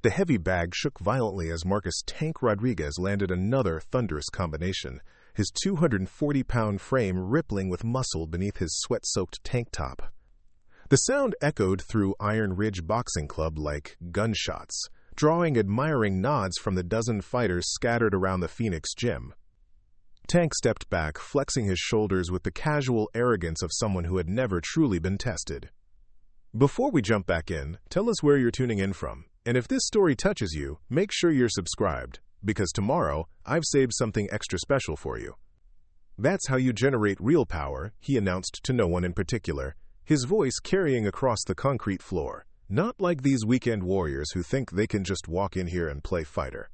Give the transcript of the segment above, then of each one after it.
The heavy bag shook violently as Marcus "Tank" Rodriguez landed another thunderous combination, his 240-pound frame rippling with muscle beneath his sweat-soaked tank top. The sound echoed through Iron Ridge Boxing Club like gunshots, drawing admiring nods from the dozen fighters scattered around the Phoenix gym. Tank stepped back, flexing his shoulders with the casual arrogance of someone who had never truly been tested. Before we jump back in, tell us where you're tuning in from. And if this story touches you, make sure you're subscribed, because tomorrow I've saved something extra special for you. That's how you generate real power, he announced to no one in particular, his voice carrying across the concrete floor, not like these weekend warriors who think they can just walk in here and play fighter.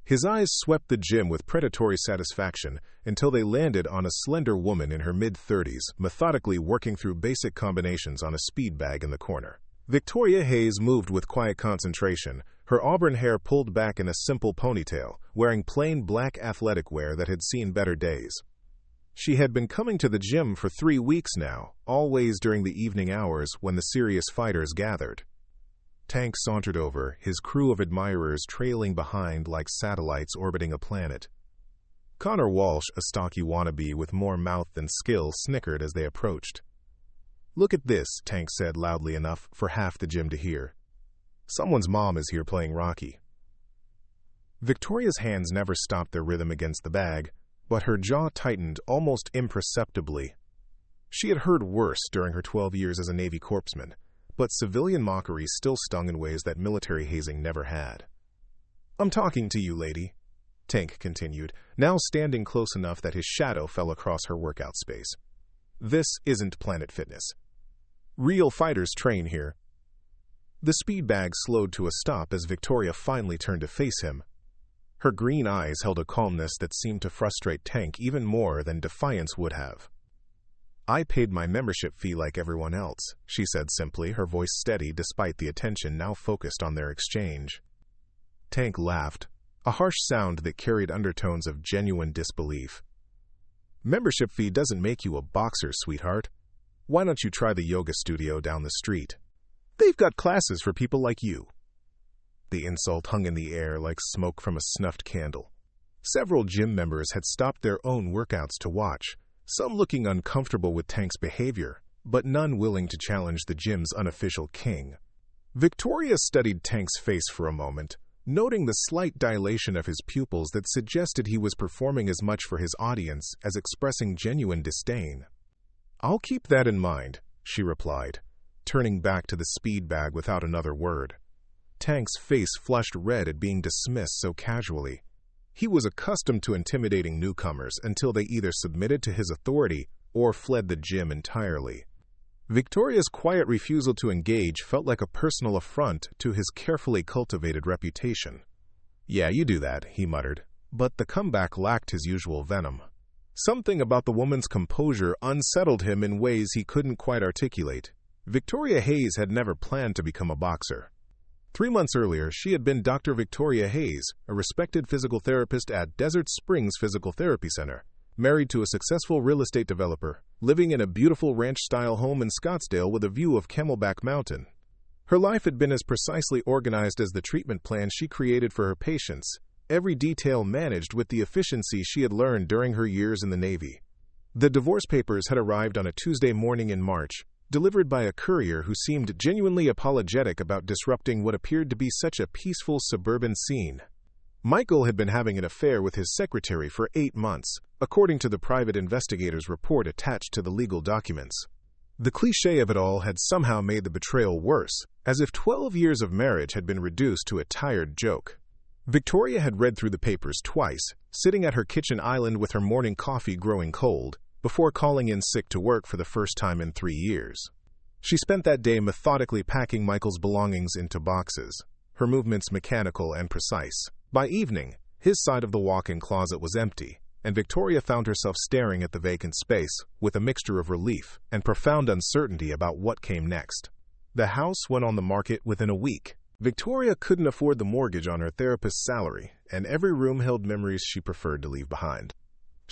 His eyes swept the gym with predatory satisfaction until they landed on a slender woman in her mid-30s, methodically working through basic combinations on a speed bag in the corner. Victoria Hayes moved with quiet concentration, her auburn hair pulled back in a simple ponytail, wearing plain black athletic wear that had seen better days. She had been coming to the gym for 3 weeks now, always during the evening hours when the serious fighters gathered. Tank sauntered over, his crew of admirers trailing behind like satellites orbiting a planet. Connor Walsh, a stocky wannabe with more mouth than skill, snickered as they approached. "Look at this," Tank said loudly enough for half the gym to hear. "Someone's mom is here playing Rocky." Victoria's hands never stopped their rhythm against the bag, but her jaw tightened almost imperceptibly. She had heard worse during her 12 years as a Navy corpsman, but civilian mockery still stung in ways that military hazing never had. "I'm talking to you, lady," Tank continued, now standing close enough that his shadow fell across her workout space. "This isn't Planet Fitness. Real fighters train here." The speed bag slowed to a stop as Victoria finally turned to face him. Her green eyes held a calmness that seemed to frustrate Tank even more than defiance would have. "I paid my membership fee like everyone else," she said simply, her voice steady despite the attention now focused on their exchange. Tank laughed, a harsh sound that carried undertones of genuine disbelief. "Membership fee doesn't make you a boxer, sweetheart. Why don't you try the yoga studio down the street? They've got classes for people like you." The insult hung in the air like smoke from a snuffed candle. Several gym members had stopped their own workouts to watch, some looking uncomfortable with Tank's behavior, but none willing to challenge the gym's unofficial king. Victoria studied Tank's face for a moment, noting the slight dilation of his pupils that suggested he was performing as much for his audience as expressing genuine disdain. "I'll keep that in mind," she replied, turning back to the speed bag without another word. Tank's face flushed red at being dismissed so casually. He was accustomed to intimidating newcomers until they either submitted to his authority or fled the gym entirely. Victoria's quiet refusal to engage felt like a personal affront to his carefully cultivated reputation. "Yeah, you do that," he muttered, but the comeback lacked his usual venom. Something about the woman's composure unsettled him in ways he couldn't quite articulate. Victoria Hayes had never planned to become a boxer. 3 months earlier, she had been Dr. Victoria Hayes, a respected physical therapist at Desert Springs Physical Therapy Center, married to a successful real estate developer, living in a beautiful ranch-style home in Scottsdale with a view of Camelback Mountain. Her life had been as precisely organized as the treatment plan she created for her patients, every detail managed with the efficiency she had learned during her years in the Navy. The divorce papers had arrived on a Tuesday morning in March, delivered by a courier who seemed genuinely apologetic about disrupting what appeared to be such a peaceful suburban scene. Michael had been having an affair with his secretary for 8 months, according to the private investigator's report attached to the legal documents. The cliché of it all had somehow made the betrayal worse, as if 12 years of marriage had been reduced to a tired joke. Victoria had read through the papers twice, sitting at her kitchen island with her morning coffee growing cold, before calling in sick to work for the first time in 3 years. She spent that day methodically packing Michael's belongings into boxes, her movements mechanical and precise. By evening, his side of the walk-in closet was empty, and Victoria found herself staring at the vacant space with a mixture of relief and profound uncertainty about what came next. The house went on the market within a week. Victoria couldn't afford the mortgage on her therapist's salary, and every room held memories she preferred to leave behind.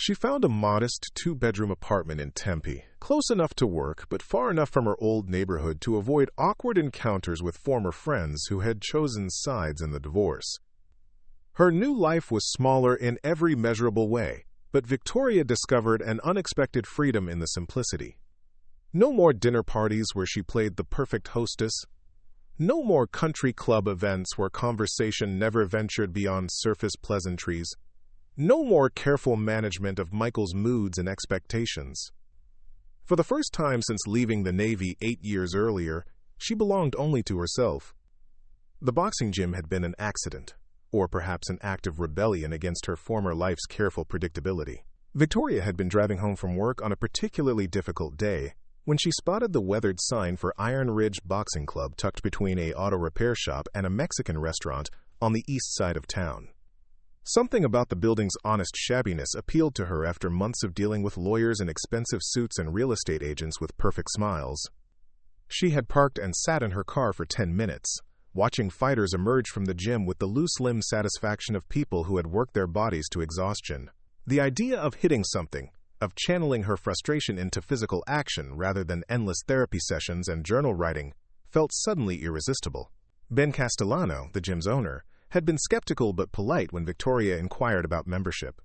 She found a modest two-bedroom apartment in Tempe, close enough to work but far enough from her old neighborhood to avoid awkward encounters with former friends who had chosen sides in the divorce. Her new life was smaller in every measurable way, but Victoria discovered an unexpected freedom in the simplicity. No more dinner parties where she played the perfect hostess. No more country club events where conversation never ventured beyond surface pleasantries. No more careful management of Michael's moods and expectations. For the first time since leaving the Navy 8 years earlier, she belonged only to herself. The boxing gym had been an accident, or perhaps an act of rebellion against her former life's careful predictability. Victoria had been driving home from work on a particularly difficult day when she spotted the weathered sign for Iron Ridge Boxing Club tucked between an auto repair shop and a Mexican restaurant on the east side of town. Something about the building's honest shabbiness appealed to her after months of dealing with lawyers in expensive suits and real estate agents with perfect smiles. She had parked and sat in her car for 10 minutes, watching fighters emerge from the gym with the loose-limb satisfaction of people who had worked their bodies to exhaustion. The idea of hitting something, of channeling her frustration into physical action rather than endless therapy sessions and journal writing, felt suddenly irresistible. Ben Castellano, the gym's owner, had been skeptical but polite when Victoria inquired about membership.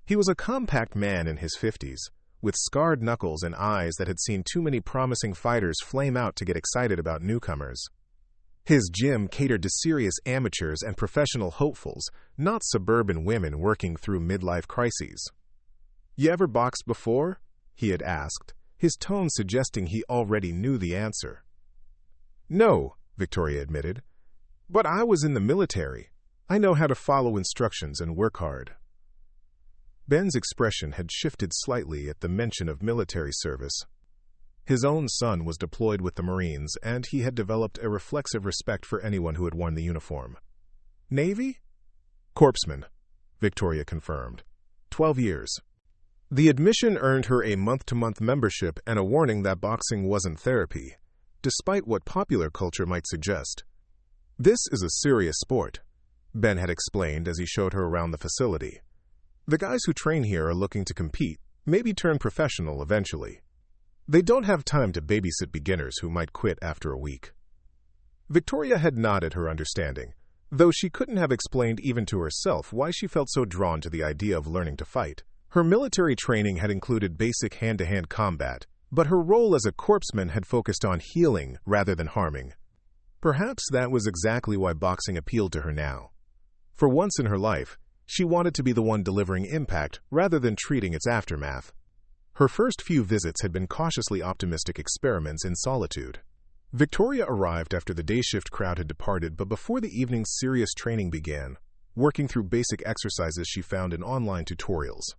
He was a compact man in his 50s, with scarred knuckles and eyes that had seen too many promising fighters flame out to get excited about newcomers. His gym catered to serious amateurs and professional hopefuls, not suburban women working through midlife crises. "You ever boxed before?" he had asked, his tone suggesting he already knew the answer. "No," Victoria admitted. "But I was in the military. I know how to follow instructions and work hard." Ben's expression had shifted slightly at the mention of military service. His own son was deployed with the Marines, and he had developed a reflexive respect for anyone who had worn the uniform. "Navy?" "Corpsman," Victoria confirmed. 12 years. The admission earned her a month-to-month membership and a warning that boxing wasn't therapy, despite what popular culture might suggest. "This is a serious sport," Ben had explained as he showed her around the facility. "The guys who train here are looking to compete, maybe turn professional eventually. They don't have time to babysit beginners who might quit after a week." Victoria had nodded her understanding, though she couldn't have explained even to herself why she felt so drawn to the idea of learning to fight. Her military training had included basic hand-to-hand combat, but her role as a corpsman had focused on healing rather than harming. Perhaps that was exactly why boxing appealed to her now. For once in her life, she wanted to be the one delivering impact rather than treating its aftermath. Her first few visits had been cautiously optimistic experiments in solitude. Victoria arrived after the day shift crowd had departed, but before the evening's serious training began, working through basic exercises she found in online tutorials.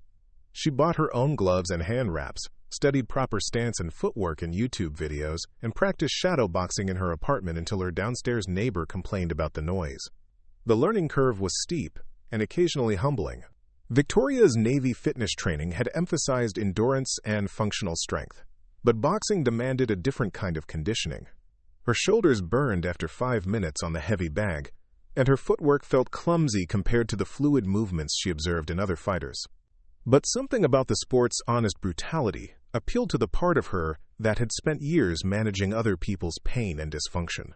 She bought her own gloves and hand wraps, studied proper stance and footwork in YouTube videos, and practiced shadow boxing in her apartment until her downstairs neighbor complained about the noise. The learning curve was steep and occasionally humbling. Victoria's Navy fitness training had emphasized endurance and functional strength, but boxing demanded a different kind of conditioning. Her shoulders burned after 5 minutes on the heavy bag, and her footwork felt clumsy compared to the fluid movements she observed in other fighters. But something about the sport's honest brutality appealed to the part of her that had spent years managing other people's pain and dysfunction.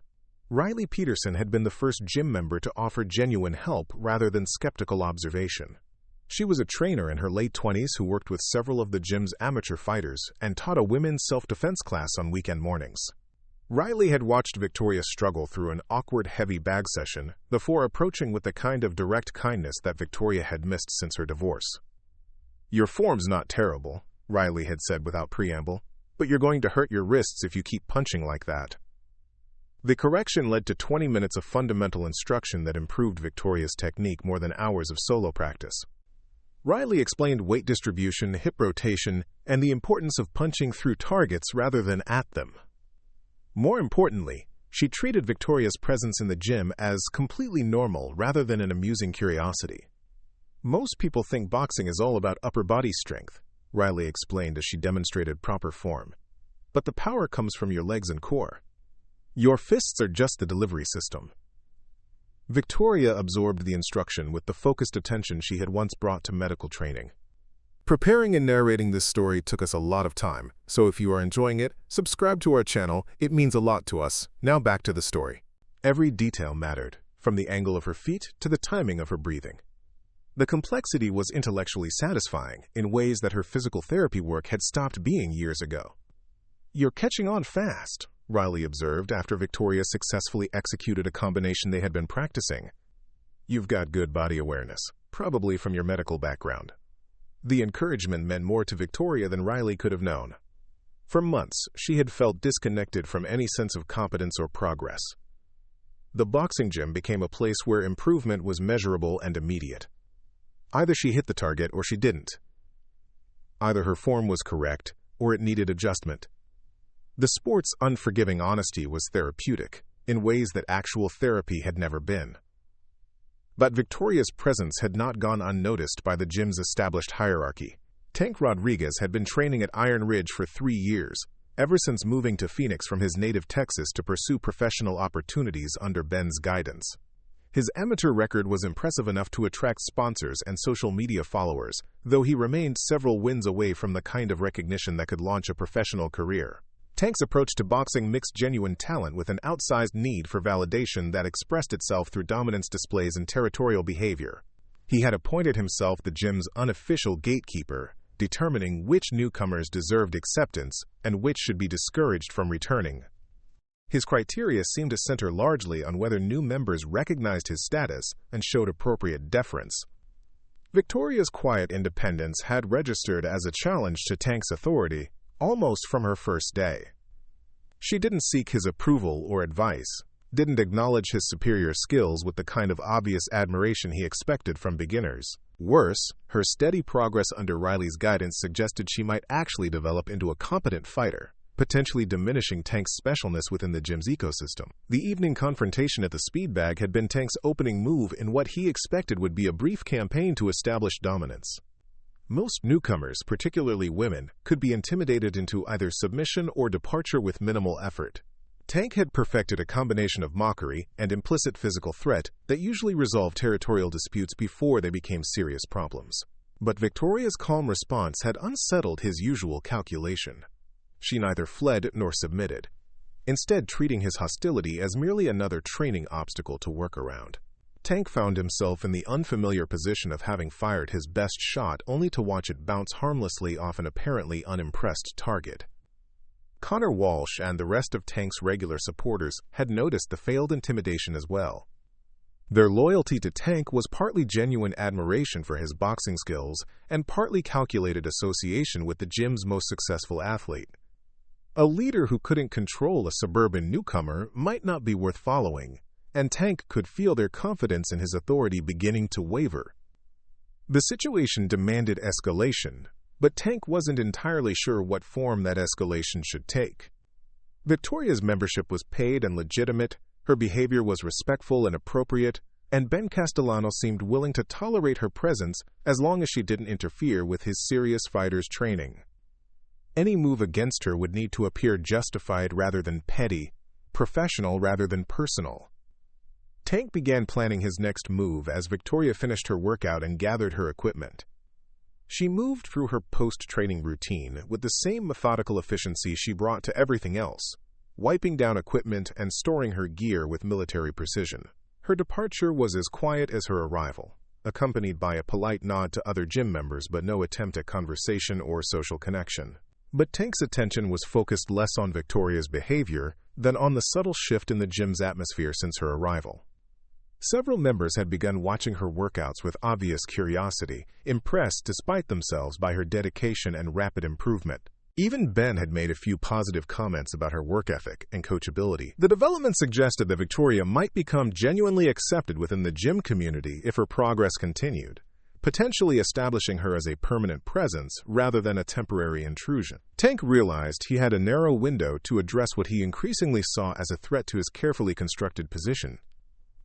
Riley Peterson had been the first gym member to offer genuine help rather than skeptical observation. She was a trainer in her late 20s who worked with several of the gym's amateur fighters and taught a women's self-defense class on weekend mornings. Riley had watched Victoria struggle through an awkward heavy bag session before approaching with the kind of direct kindness that Victoria had missed since her divorce. "Your form's not terrible," Riley had said without preamble, "but you're going to hurt your wrists if you keep punching like that." The correction led to 20 minutes of fundamental instruction that improved Victoria's technique more than hours of solo practice. Riley explained weight distribution, hip rotation, and the importance of punching through targets rather than at them. More importantly, she treated Victoria's presence in the gym as completely normal rather than an amusing curiosity. "Most people think boxing is all about upper body strength," Riley explained as she demonstrated proper form. "But the power comes from your legs and core. Your fists are just the delivery system." Victoria absorbed the instruction with the focused attention she had once brought to medical training. Preparing and narrating this story took us a lot of time, so if you are enjoying it, subscribe to our channel. It means a lot to us. Now back to the story. Every detail mattered, from the angle of her feet to the timing of her breathing. The complexity was intellectually satisfying in ways that her physical therapy work had stopped being years ago. "You're catching on fast," Riley observed after Victoria successfully executed a combination they had been practicing. "You've got good body awareness, probably from your medical background." The encouragement meant more to Victoria than Riley could have known. For months, she had felt disconnected from any sense of competence or progress. The boxing gym became a place where improvement was measurable and immediate. Either she hit the target or she didn't. Either her form was correct or it needed adjustment. The sport's unforgiving honesty was therapeutic, in ways that actual therapy had never been. But Victoria's presence had not gone unnoticed by the gym's established hierarchy. Tank Rodriguez had been training at Iron Ridge for 3 years, ever since moving to Phoenix from his native Texas to pursue professional opportunities under Ben's guidance. His amateur record was impressive enough to attract sponsors and social media followers, though he remained several wins away from the kind of recognition that could launch a professional career. Tank's approach to boxing mixed genuine talent with an outsized need for validation that expressed itself through dominance displays and territorial behavior. He had appointed himself the gym's unofficial gatekeeper, determining which newcomers deserved acceptance and which should be discouraged from returning. His criteria seemed to center largely on whether new members recognized his status and showed appropriate deference. Victoria's quiet independence had registered as a challenge to Tank's authority, almost from her first day. She didn't seek his approval or advice, didn't acknowledge his superior skills with the kind of obvious admiration he expected from beginners. Worse, her steady progress under Riley's guidance suggested she might actually develop into a competent fighter, potentially diminishing Tank's specialness within the gym's ecosystem. The evening confrontation at the speed bag had been Tank's opening move in what he expected would be a brief campaign to establish dominance. Most newcomers, particularly women, could be intimidated into either submission or departure with minimal effort. Tank had perfected a combination of mockery and implicit physical threat that usually resolved territorial disputes before they became serious problems. But Victoria's calm response had unsettled his usual calculation. She neither fled nor submitted, instead treating his hostility as merely another training obstacle to work around. Tank found himself in the unfamiliar position of having fired his best shot only to watch it bounce harmlessly off an apparently unimpressed target. Connor Walsh and the rest of Tank's regular supporters had noticed the failed intimidation as well. Their loyalty to Tank was partly genuine admiration for his boxing skills and partly calculated association with the gym's most successful athlete. A leader who couldn't control a suburban newcomer might not be worth following, and Tank could feel their confidence in his authority beginning to waver. The situation demanded escalation, but Tank wasn't entirely sure what form that escalation should take. Victoria's membership was paid and legitimate, her behavior was respectful and appropriate, and Ben Castellano seemed willing to tolerate her presence as long as she didn't interfere with his serious fighter's training. Any move against her would need to appear justified rather than petty, professional rather than personal. Tank began planning his next move as Victoria finished her workout and gathered her equipment. She moved through her post-training routine with the same methodical efficiency she brought to everything else, wiping down equipment and storing her gear with military precision. Her departure was as quiet as her arrival, accompanied by a polite nod to other gym members but no attempt at conversation or social connection. But Tank's attention was focused less on Victoria's behavior than on the subtle shift in the gym's atmosphere since her arrival. Several members had begun watching her workouts with obvious curiosity, impressed despite themselves by her dedication and rapid improvement. Even Ben had made a few positive comments about her work ethic and coachability. The development suggested that Victoria might become genuinely accepted within the gym community if her progress continued, potentially establishing her as a permanent presence rather than a temporary intrusion. Tank realized he had a narrow window to address what he increasingly saw as a threat to his carefully constructed position.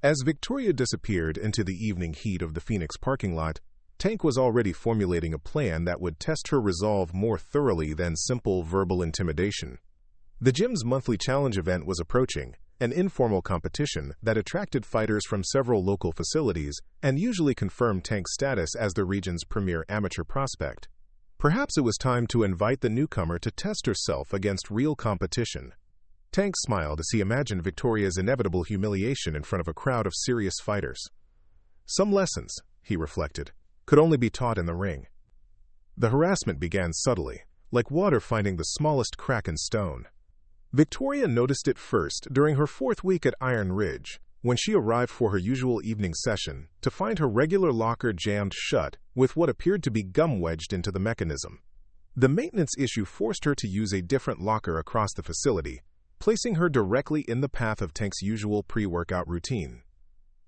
As Victoria disappeared into the evening heat of the Phoenix parking lot, Tank was already formulating a plan that would test her resolve more thoroughly than simple verbal intimidation. The gym's monthly challenge event was approaching, an informal competition that attracted fighters from several local facilities and usually confirmed Tank's status as the region's premier amateur prospect. Perhaps it was time to invite the newcomer to test herself against real competition. Tank smiled as he imagined Victoria's inevitable humiliation in front of a crowd of serious fighters. Some lessons, he reflected, could only be taught in the ring. The harassment began subtly, like water finding the smallest crack in stone. Victoria noticed it first during her 4th week at Iron Ridge, when she arrived for her usual evening session to find her regular locker jammed shut with what appeared to be gum wedged into the mechanism. The maintenance issue forced her to use a different locker across the facility, placing her directly in the path of Tank's usual pre-workout routine.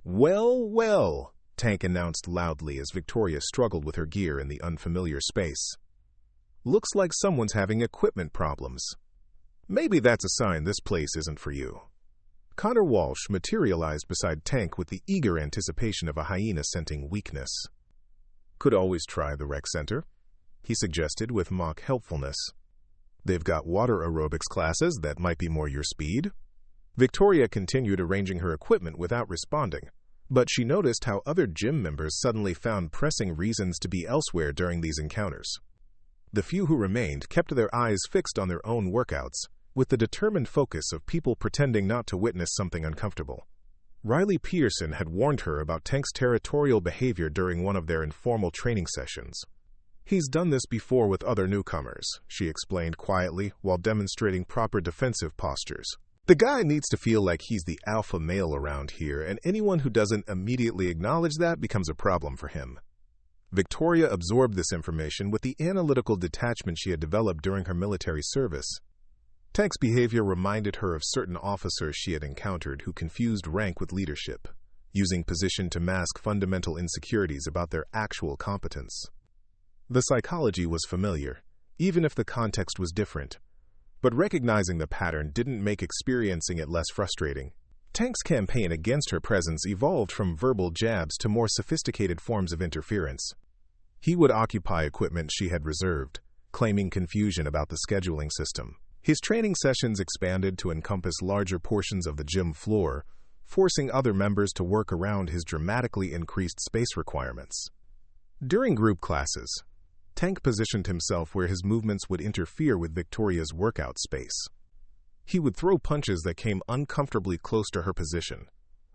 "Well, well," Tank announced loudly as Victoria struggled with her gear in the unfamiliar space. "Looks like someone's having equipment problems. Maybe that's a sign this place isn't for you." Connor Walsh materialized beside Tank with the eager anticipation of a hyena scenting weakness. "Could always try the rec center," he suggested with mock helpfulness. "They've got water aerobics classes that might be more your speed." Victoria continued arranging her equipment without responding, but she noticed how other gym members suddenly found pressing reasons to be elsewhere during these encounters. The few who remained kept their eyes fixed on their own workouts, with the determined focus of people pretending not to witness something uncomfortable. Riley Pearson had warned her about Tank's territorial behavior during one of their informal training sessions. "He's done this before with other newcomers," she explained quietly while demonstrating proper defensive postures. "The guy needs to feel like he's the alpha male around here, and anyone who doesn't immediately acknowledge that becomes a problem for him." Victoria absorbed this information with the analytical detachment she had developed during her military service. Tank's behavior reminded her of certain officers she had encountered who confused rank with leadership, using position to mask fundamental insecurities about their actual competence. The psychology was familiar, even if the context was different, but recognizing the pattern didn't make experiencing it less frustrating. Tank's campaign against her presence evolved from verbal jabs to more sophisticated forms of interference. He would occupy equipment she had reserved, claiming confusion about the scheduling system. His training sessions expanded to encompass larger portions of the gym floor, forcing other members to work around his dramatically increased space requirements. During group classes, Tank positioned himself where his movements would interfere with Victoria's workout space. He would throw punches that came uncomfortably close to her position,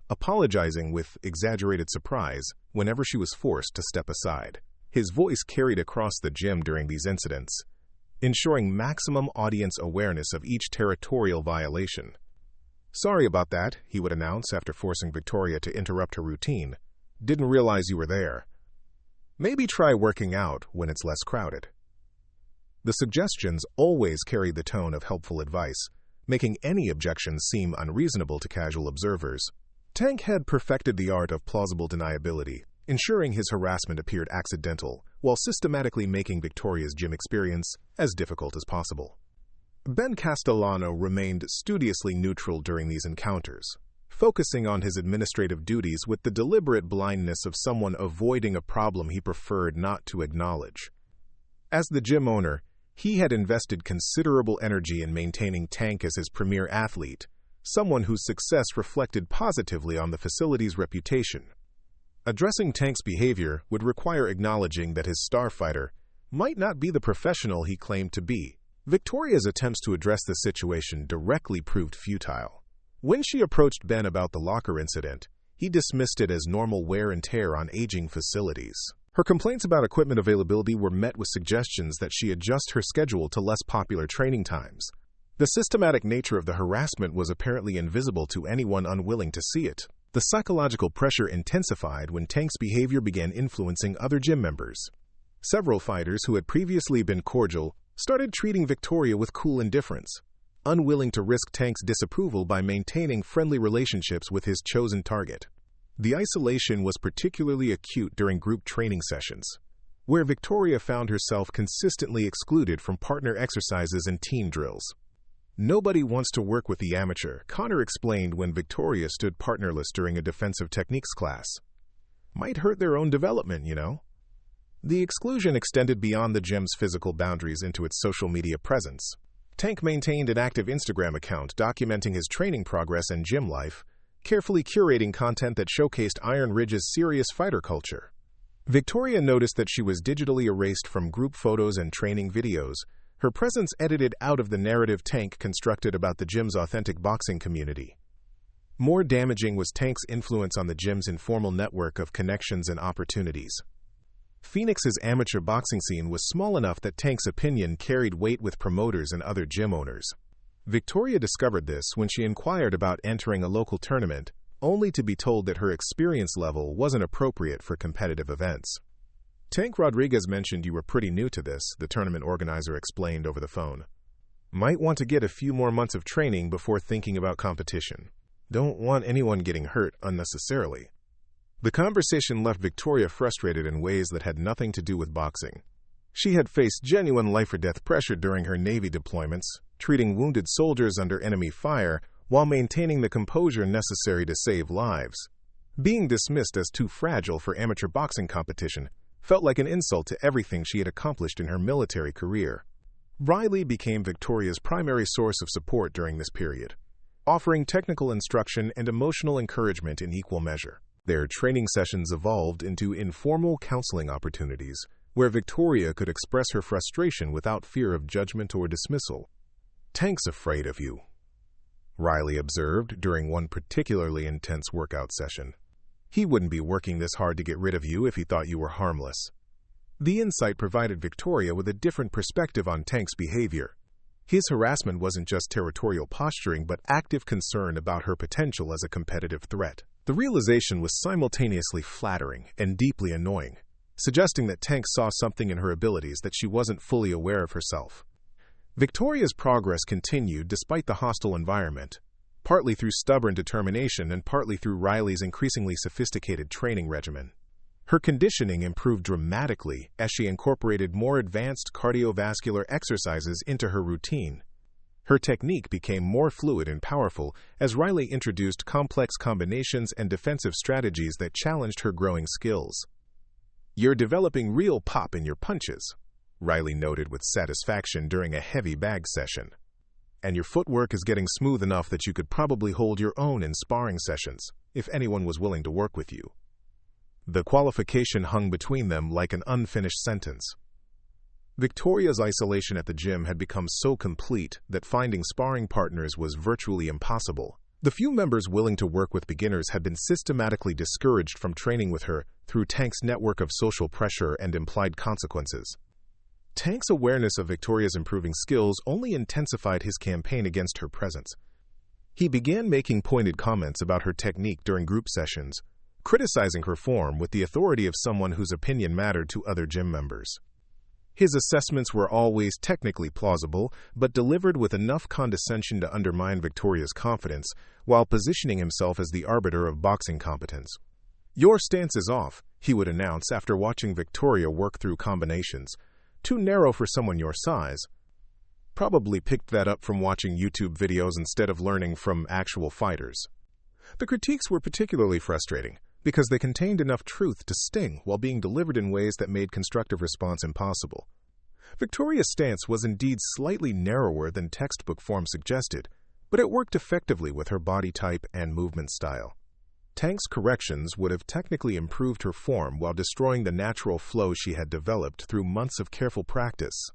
apologizing with exaggerated surprise whenever she was forced to step aside. His voice carried across the gym during these incidents, ensuring maximum audience awareness of each territorial violation. "Sorry about that," he would announce after forcing Victoria to interrupt her routine. "Didn't realize you were there. Maybe try working out when it's less crowded." The suggestions always carried the tone of helpful advice, making any objections seem unreasonable to casual observers. Tank had perfected the art of plausible deniability, ensuring his harassment appeared accidental, while systematically making Victoria's gym experience as difficult as possible. Ben Castellano remained studiously neutral during these encounters, focusing on his administrative duties with the deliberate blindness of someone avoiding a problem he preferred not to acknowledge. As the gym owner, he had invested considerable energy in maintaining Tank as his premier athlete, someone whose success reflected positively on the facility's reputation. Addressing Tank's behavior would require acknowledging that his starfighter might not be the professional he claimed to be. Victoria's attempts to address the situation directly proved futile. When she approached Ben about the locker incident, he dismissed it as normal wear and tear on aging facilities. Her complaints about equipment availability were met with suggestions that she adjust her schedule to less popular training times. The systematic nature of the harassment was apparently invisible to anyone unwilling to see it. The psychological pressure intensified when Tank's behavior began influencing other gym members. Several fighters who had previously been cordial started treating Victoria with cool indifference, unwilling to risk Tank's disapproval by maintaining friendly relationships with his chosen target. The isolation was particularly acute during group training sessions, where Victoria found herself consistently excluded from partner exercises and team drills. "Nobody wants to work with the amateur," Connor explained when Victoria stood partnerless during a defensive techniques class. "Might hurt their own development, you know." The exclusion extended beyond the gym's physical boundaries into its social media presence. Tank maintained an active Instagram account documenting his training progress and gym life, carefully curating content that showcased Iron Ridge's serious fighter culture. Victoria noticed that she was digitally erased from group photos and training videos, her presence edited out of the narrative Tank constructed about the gym's authentic boxing community. More damaging was Tank's influence on the gym's informal network of connections and opportunities. Phoenix's amateur boxing scene was small enough that Tank's opinion carried weight with promoters and other gym owners. Victoria discovered this when she inquired about entering a local tournament, only to be told that her experience level wasn't appropriate for competitive events. Tank Rodriguez mentioned you were pretty new to this, the tournament organizer explained over the phone. Might want to get a few more months of training before thinking about competition. Don't want anyone getting hurt unnecessarily. The conversation left Victoria frustrated in ways that had nothing to do with boxing. She had faced genuine life-or-death pressure during her Navy deployments, treating wounded soldiers under enemy fire while maintaining the composure necessary to save lives. Being dismissed as too fragile for amateur boxing competition felt like an insult to everything she had accomplished in her military career. Riley became Victoria's primary source of support during this period, offering technical instruction and emotional encouragement in equal measure. Their training sessions evolved into informal counseling opportunities, where Victoria could express her frustration without fear of judgment or dismissal. "Tank's afraid of you," Riley observed during one particularly intense workout session. "He wouldn't be working this hard to get rid of you if he thought you were harmless." The insight provided Victoria with a different perspective on Tank's behavior. His harassment wasn't just territorial posturing, but active concern about her potential as a competitive threat. The realization was simultaneously flattering and deeply annoying, suggesting that Tank saw something in her abilities that she wasn't fully aware of herself. Victoria's progress continued despite the hostile environment, partly through stubborn determination and partly through Riley's increasingly sophisticated training regimen. Her conditioning improved dramatically as she incorporated more advanced cardiovascular exercises into her routine. Her technique became more fluid and powerful as Riley introduced complex combinations and defensive strategies that challenged her growing skills. "You're developing real pop in your punches," Riley noted with satisfaction during a heavy bag session. "And your footwork is getting smooth enough that you could probably hold your own in sparring sessions, if anyone was willing to work with you." The qualification hung between them like an unfinished sentence. Victoria's isolation at the gym had become so complete that finding sparring partners was virtually impossible. The few members willing to work with beginners had been systematically discouraged from training with her through Tank's network of social pressure and implied consequences. Tank's awareness of Victoria's improving skills only intensified his campaign against her presence. He began making pointed comments about her technique during group sessions, criticizing her form with the authority of someone whose opinion mattered to other gym members. His assessments were always technically plausible, but delivered with enough condescension to undermine Victoria's confidence, while positioning himself as the arbiter of boxing competence. "Your stance is off," he would announce after watching Victoria work through combinations. "Too narrow for someone your size." Probably picked that up from watching YouTube videos instead of learning from actual fighters. The critiques were particularly frustrating, because they contained enough truth to sting while being delivered in ways that made constructive response impossible. Victoria's stance was indeed slightly narrower than textbook form suggested, but it worked effectively with her body type and movement style. Tank's corrections would have technically improved her form while destroying the natural flow she had developed through months of careful practice.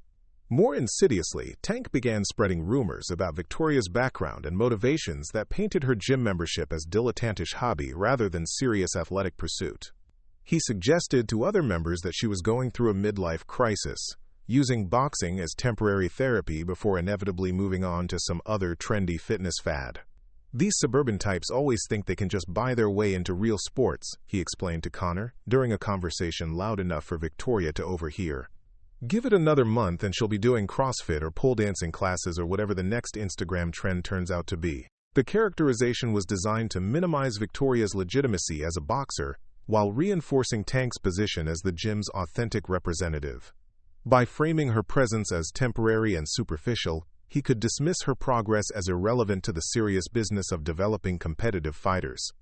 More insidiously, Tank began spreading rumors about Victoria's background and motivations that painted her gym membership as dilettantish hobby rather than serious athletic pursuit. He suggested to other members that she was going through a midlife crisis, using boxing as temporary therapy before inevitably moving on to some other trendy fitness fad. "These suburban types always think they can just buy their way into real sports," he explained to Connor during a conversation loud enough for Victoria to overhear. "Give it another month and she'll be doing CrossFit or pole dancing classes or whatever the next Instagram trend turns out to be." The characterization was designed to minimize Victoria's legitimacy as a boxer while reinforcing Tank's position as the gym's authentic representative. By framing her presence as temporary and superficial, he could dismiss her progress as irrelevant to the serious business of developing competitive fighters.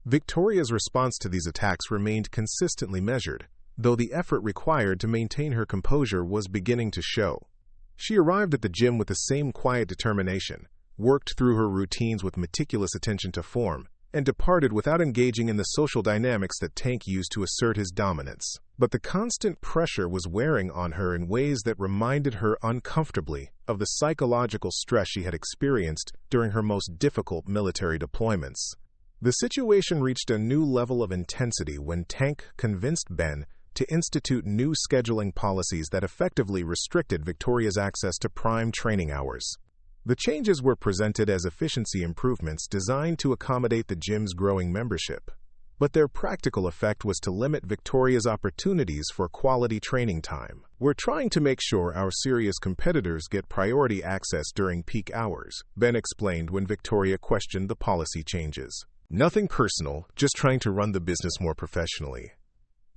Victoria's response to these attacks remained consistently measured, though the effort required to maintain her composure was beginning to show. She arrived at the gym with the same quiet determination, worked through her routines with meticulous attention to form, and departed without engaging in the social dynamics that Tank used to assert his dominance. But the constant pressure was wearing on her in ways that reminded her uncomfortably of the psychological stress she had experienced during her most difficult military deployments. The situation reached a new level of intensity when Tank convinced Ben to institute new scheduling policies that effectively restricted Victoria's access to prime training hours. The changes were presented as efficiency improvements designed to accommodate the gym's growing membership, but their practical effect was to limit Victoria's opportunities for quality training time. "We're trying to make sure our serious competitors get priority access during peak hours," Ben explained when Victoria questioned the policy changes. "Nothing personal, just trying to run the business more professionally."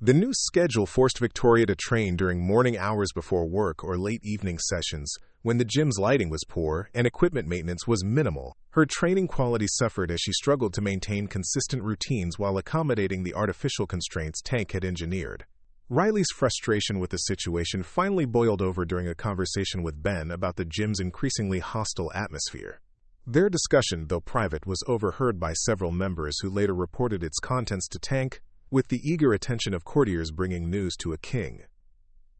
The new schedule forced Victoria to train during morning hours before work or late evening sessions, when the gym's lighting was poor and equipment maintenance was minimal. Her training quality suffered as she struggled to maintain consistent routines while accommodating the artificial constraints Tank had engineered. Riley's frustration with the situation finally boiled over during a conversation with Ben about the gym's increasingly hostile atmosphere. Their discussion, though private, was overheard by several members who later reported its contents to Tank, with the eager attention of courtiers bringing news to a king.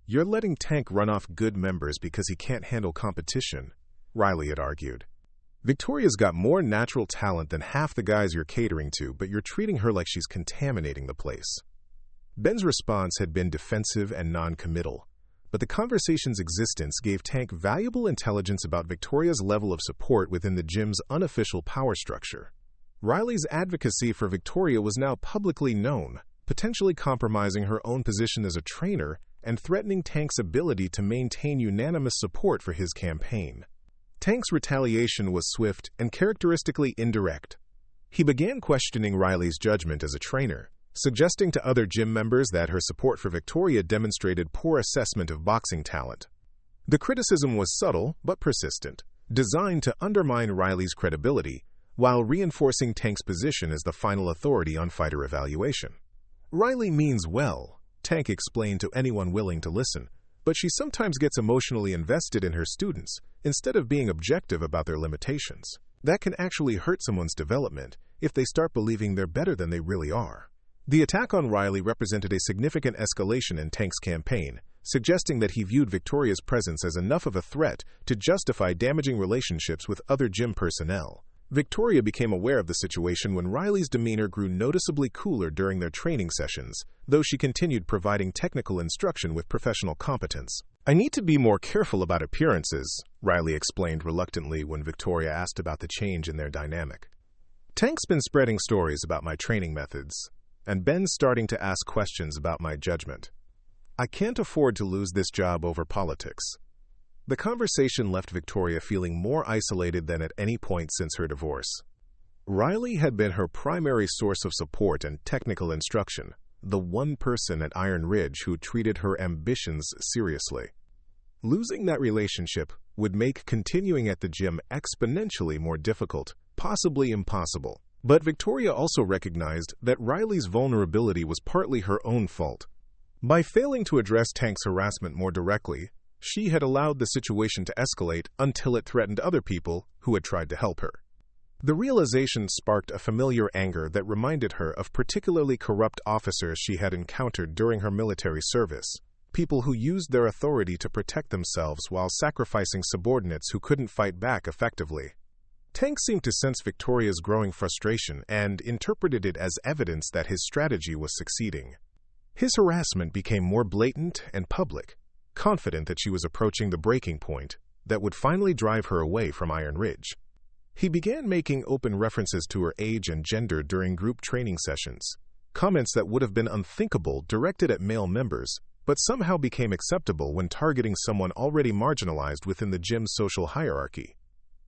"You're letting Tank run off good members because he can't handle competition," Riley had argued. "Victoria's got more natural talent than half the guys you're catering to, but you're treating her like she's contaminating the place." Ben's response had been defensive and non-committal, but the conversation's existence gave Tank valuable intelligence about Victoria's level of support within the gym's unofficial power structure. Riley's advocacy for Victoria was now publicly known, potentially compromising her own position as a trainer and threatening Tank's ability to maintain unanimous support for his campaign. Tank's retaliation was swift and characteristically indirect. He began questioning Riley's judgment as a trainer, suggesting to other gym members that her support for Victoria demonstrated poor assessment of boxing talent. The criticism was subtle but persistent, designed to undermine Riley's credibility while reinforcing Tank's position as the final authority on fighter evaluation. "Riley means well," Tank explained to anyone willing to listen, "but she sometimes gets emotionally invested in her students instead of being objective about their limitations. That can actually hurt someone's development if they start believing they're better than they really are." The attack on Riley represented a significant escalation in Tank's campaign, suggesting that he viewed Victoria's presence as enough of a threat to justify damaging relationships with other gym personnel. Victoria became aware of the situation when Riley's demeanor grew noticeably cooler during their training sessions, though she continued providing technical instruction with professional competence. "I need to be more careful about appearances," Riley explained reluctantly when Victoria asked about the change in their dynamic. "Tank's been spreading stories about my training methods, and Ben's starting to ask questions about my judgment. I can't afford to lose this job over politics." The conversation left Victoria feeling more isolated than at any point since her divorce. Riley had been her primary source of support and technical instruction, the one person at Iron Ridge who treated her ambitions seriously. Losing that relationship would make continuing at the gym exponentially more difficult, possibly impossible. But Victoria also recognized that Riley's vulnerability was partly her own fault. By failing to address Tank's harassment more directly, she had allowed the situation to escalate until it threatened other people who had tried to help her. The realization sparked a familiar anger that reminded her of particularly corrupt officers she had encountered during her military service, people who used their authority to protect themselves while sacrificing subordinates who couldn't fight back effectively. Tank seemed to sense Victoria's growing frustration and interpreted it as evidence that his strategy was succeeding. His harassment became more blatant and public, confident that she was approaching the breaking point that would finally drive her away from Iron Ridge. He began making open references to her age and gender during group training sessions, comments that would have been unthinkable directed at male members, but somehow became acceptable when targeting someone already marginalized within the gym's social hierarchy.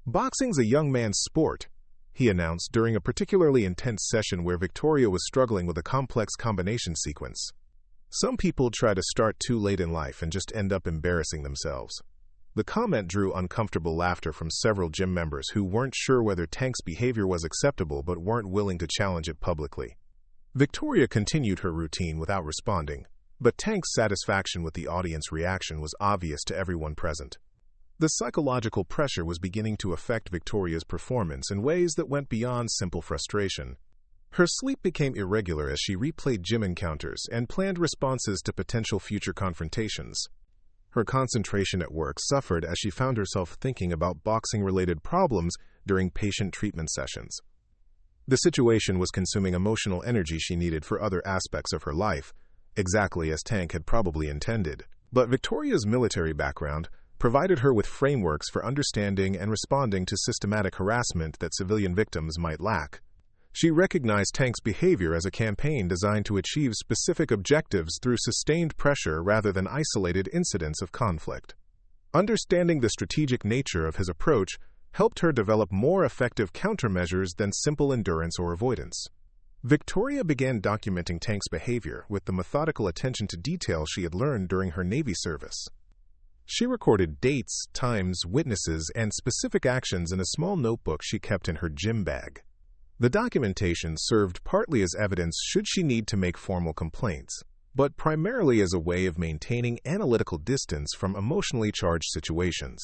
"Boxing's a young man's sport," he announced during a particularly intense session where Victoria was struggling with a complex combination sequence. "Some people try to start too late in life and just end up embarrassing themselves." The comment drew uncomfortable laughter from several gym members who weren't sure whether Tank's behavior was acceptable but weren't willing to challenge it publicly. Victoria continued her routine without responding, but Tank's satisfaction with the audience reaction was obvious to everyone present. The psychological pressure was beginning to affect Victoria's performance in ways that went beyond simple frustration. Her sleep became irregular as she replayed gym encounters and planned responses to potential future confrontations. Her concentration at work suffered as she found herself thinking about boxing-related problems during patient treatment sessions. The situation was consuming emotional energy she needed for other aspects of her life, exactly as Tank had probably intended. But Victoria's military background provided her with frameworks for understanding and responding to systematic harassment that civilian victims might lack. She recognized Tank's behavior as a campaign designed to achieve specific objectives through sustained pressure rather than isolated incidents of conflict. Understanding the strategic nature of his approach helped her develop more effective countermeasures than simple endurance or avoidance. Victoria began documenting Tank's behavior with the methodical attention to detail she had learned during her Navy service. She recorded dates, times, witnesses, and specific actions in a small notebook she kept in her gym bag. The documentation served partly as evidence should she need to make formal complaints, but primarily as a way of maintaining analytical distance from emotionally charged situations.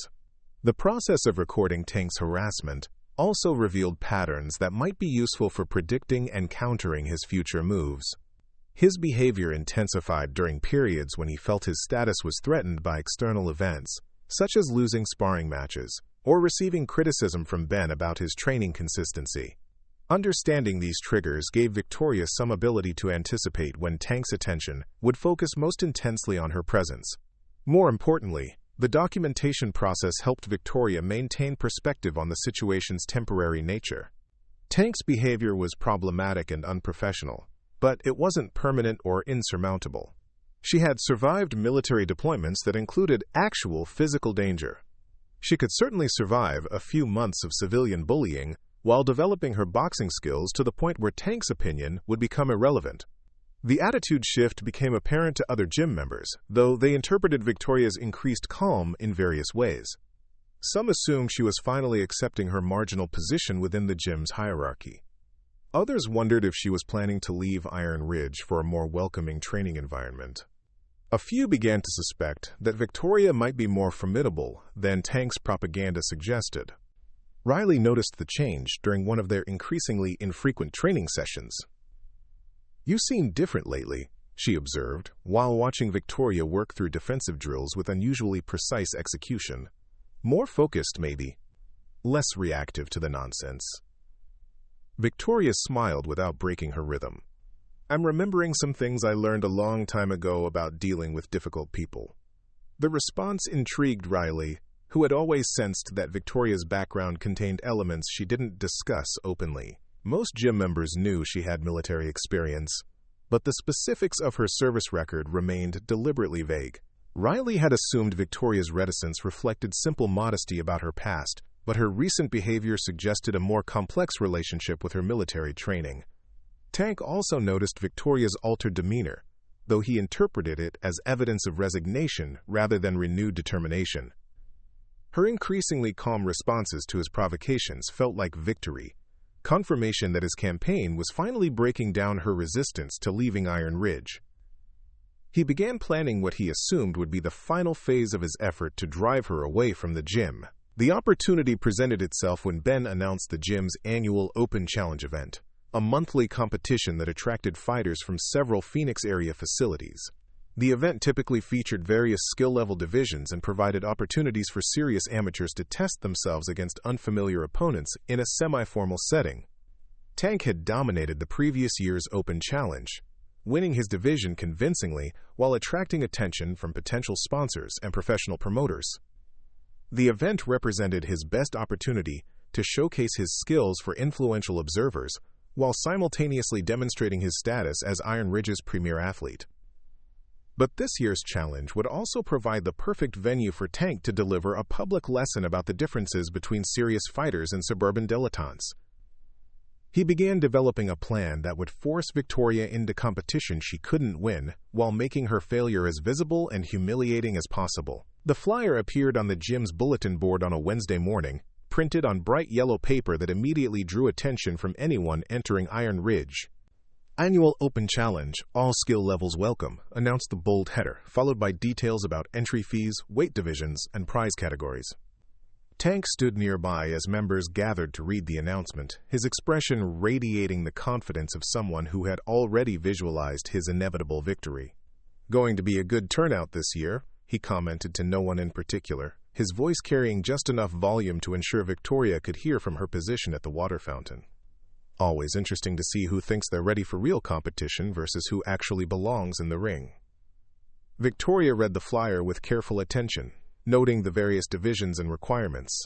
The process of recording Tank's harassment also revealed patterns that might be useful for predicting and countering his future moves. His behavior intensified during periods when he felt his status was threatened by external events, such as losing sparring matches or receiving criticism from Ben about his training consistency. Understanding these triggers gave Victoria some ability to anticipate when Tank's attention would focus most intensely on her presence. More importantly, the documentation process helped Victoria maintain perspective on the situation's temporary nature. Tank's behavior was problematic and unprofessional, but it wasn't permanent or insurmountable. She had survived military deployments that included actual physical danger. She could certainly survive a few months of civilian bullying while developing her boxing skills to the point where Tank's opinion would become irrelevant. The attitude shift became apparent to other gym members, though they interpreted Victoria's increased calm in various ways. Some assumed she was finally accepting her marginal position within the gym's hierarchy. Others wondered if she was planning to leave Iron Ridge for a more welcoming training environment. A few began to suspect that Victoria might be more formidable than Tank's propaganda suggested. Riley noticed the change during one of their increasingly infrequent training sessions. "You seem different lately," she observed, while watching Victoria work through defensive drills with unusually precise execution. "More focused, maybe. Less reactive to the nonsense." Victoria smiled without breaking her rhythm. "I'm remembering some things I learned a long time ago about dealing with difficult people." The response intrigued Riley, who had always sensed that Victoria's background contained elements she didn't discuss openly. Most gym members knew she had military experience, but the specifics of her service record remained deliberately vague. Riley had assumed Victoria's reticence reflected simple modesty about her past, but her recent behavior suggested a more complex relationship with her military training. Tank also noticed Victoria's altered demeanor, though he interpreted it as evidence of resignation rather than renewed determination. Her increasingly calm responses to his provocations felt like victory, confirmation that his campaign was finally breaking down her resistance to leaving Iron Ridge. He began planning what he assumed would be the final phase of his effort to drive her away from the gym. The opportunity presented itself when Ben announced the gym's annual Open Challenge event, a monthly competition that attracted fighters from several Phoenix area facilities. The event typically featured various skill-level divisions and provided opportunities for serious amateurs to test themselves against unfamiliar opponents in a semi-formal setting. Tank had dominated the previous year's Open Challenge, winning his division convincingly while attracting attention from potential sponsors and professional promoters. The event represented his best opportunity to showcase his skills for influential observers while simultaneously demonstrating his status as Iron Ridge's premier athlete. But this year's challenge would also provide the perfect venue for Tank to deliver a public lesson about the differences between serious fighters and suburban dilettantes. He began developing a plan that would force Victoria into competition she couldn't win, while making her failure as visible and humiliating as possible. The flyer appeared on the gym's bulletin board on a Wednesday morning, printed on bright yellow paper that immediately drew attention from anyone entering Iron Ridge. "Annual Open Challenge, all skill levels welcome," announced the bold header, followed by details about entry fees, weight divisions, and prize categories. Tank stood nearby as members gathered to read the announcement, his expression radiating the confidence of someone who had already visualized his inevitable victory. "Going to be a good turnout this year," he commented to no one in particular, his voice carrying just enough volume to ensure Victoria could hear from her position at the water fountain. Always interesting to see who thinks they're ready for real competition versus who actually belongs in the ring. Victoria read the flyer with careful attention, noting the various divisions and requirements.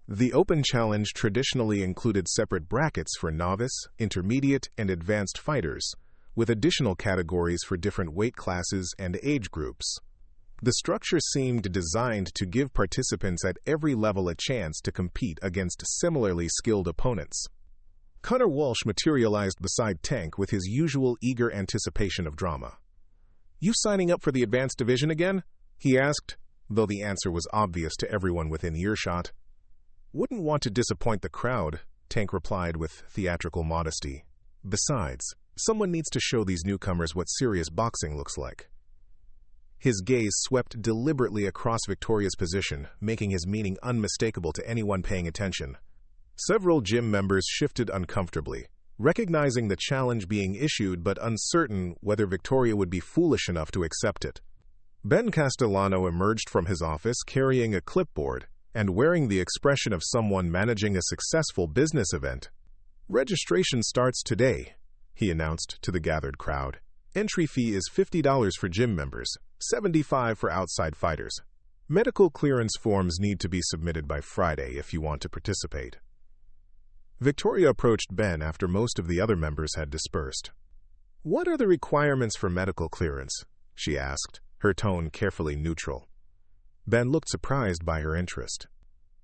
The Open Challenge traditionally included separate brackets for novice, intermediate, and advanced fighters, with additional categories for different weight classes and age groups. The structure seemed designed to give participants at every level a chance to compete against similarly skilled opponents. Connor Walsh materialized beside Tank with his usual eager anticipation of drama. "You signing up for the advanced division again?" he asked, though the answer was obvious to everyone within earshot. "Wouldn't want to disappoint the crowd," Tank replied with theatrical modesty. "Besides, someone needs to show these newcomers what serious boxing looks like." His gaze swept deliberately across Victoria's position, making his meaning unmistakable to anyone paying attention. Several gym members shifted uncomfortably, recognizing the challenge being issued but uncertain whether Victoria would be foolish enough to accept it. Ben Castellano emerged from his office carrying a clipboard and wearing the expression of someone managing a successful business event. "Registration starts today," he announced to the gathered crowd. "Entry fee is $50 for gym members, $75 for outside fighters. Medical clearance forms need to be submitted by Friday if you want to participate." Victoria approached Ben after most of the other members had dispersed. "What are the requirements for medical clearance?" she asked, her tone carefully neutral. Ben looked surprised by her interest.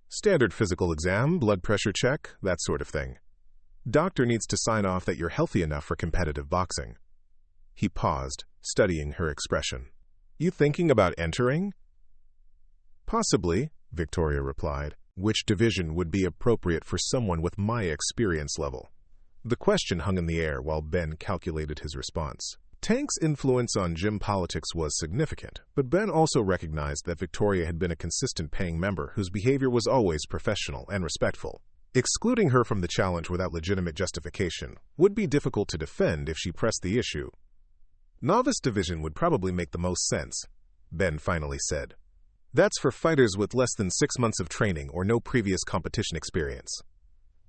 "Standard physical exam, blood pressure check, that sort of thing. Doctor needs to sign off that you're healthy enough for competitive boxing." He paused, studying her expression. "You thinking about entering?" "Possibly," Victoria replied. "Which division would be appropriate for someone with my experience level?" The question hung in the air while Ben calculated his response. Tank's influence on gym politics was significant, but Ben also recognized that Victoria had been a consistent paying member whose behavior was always professional and respectful. Excluding her from the challenge without legitimate justification would be difficult to defend if she pressed the issue. "Novice division would probably make the most sense," Ben finally said. "That's for fighters with less than 6 months of training or no previous competition experience."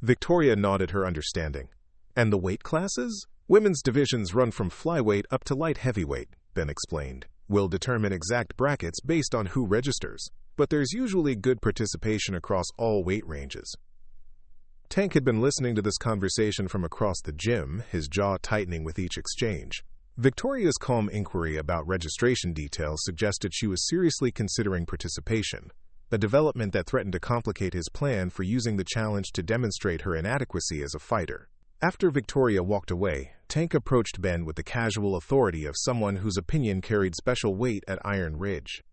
Victoria nodded her understanding. "And the weight classes? Women's divisions run from flyweight up to light heavyweight," Ben explained. "We'll determine exact brackets based on who registers, but there's usually good participation across all weight ranges." Tank had been listening to this conversation from across the gym, his jaw tightening with each exchange. Victoria's calm inquiry about registration details suggested she was seriously considering participation, a development that threatened to complicate his plan for using the challenge to demonstrate her inadequacy as a fighter. After Victoria walked away, Tank approached Ben with the casual authority of someone whose opinion carried special weight at Iron Ridge.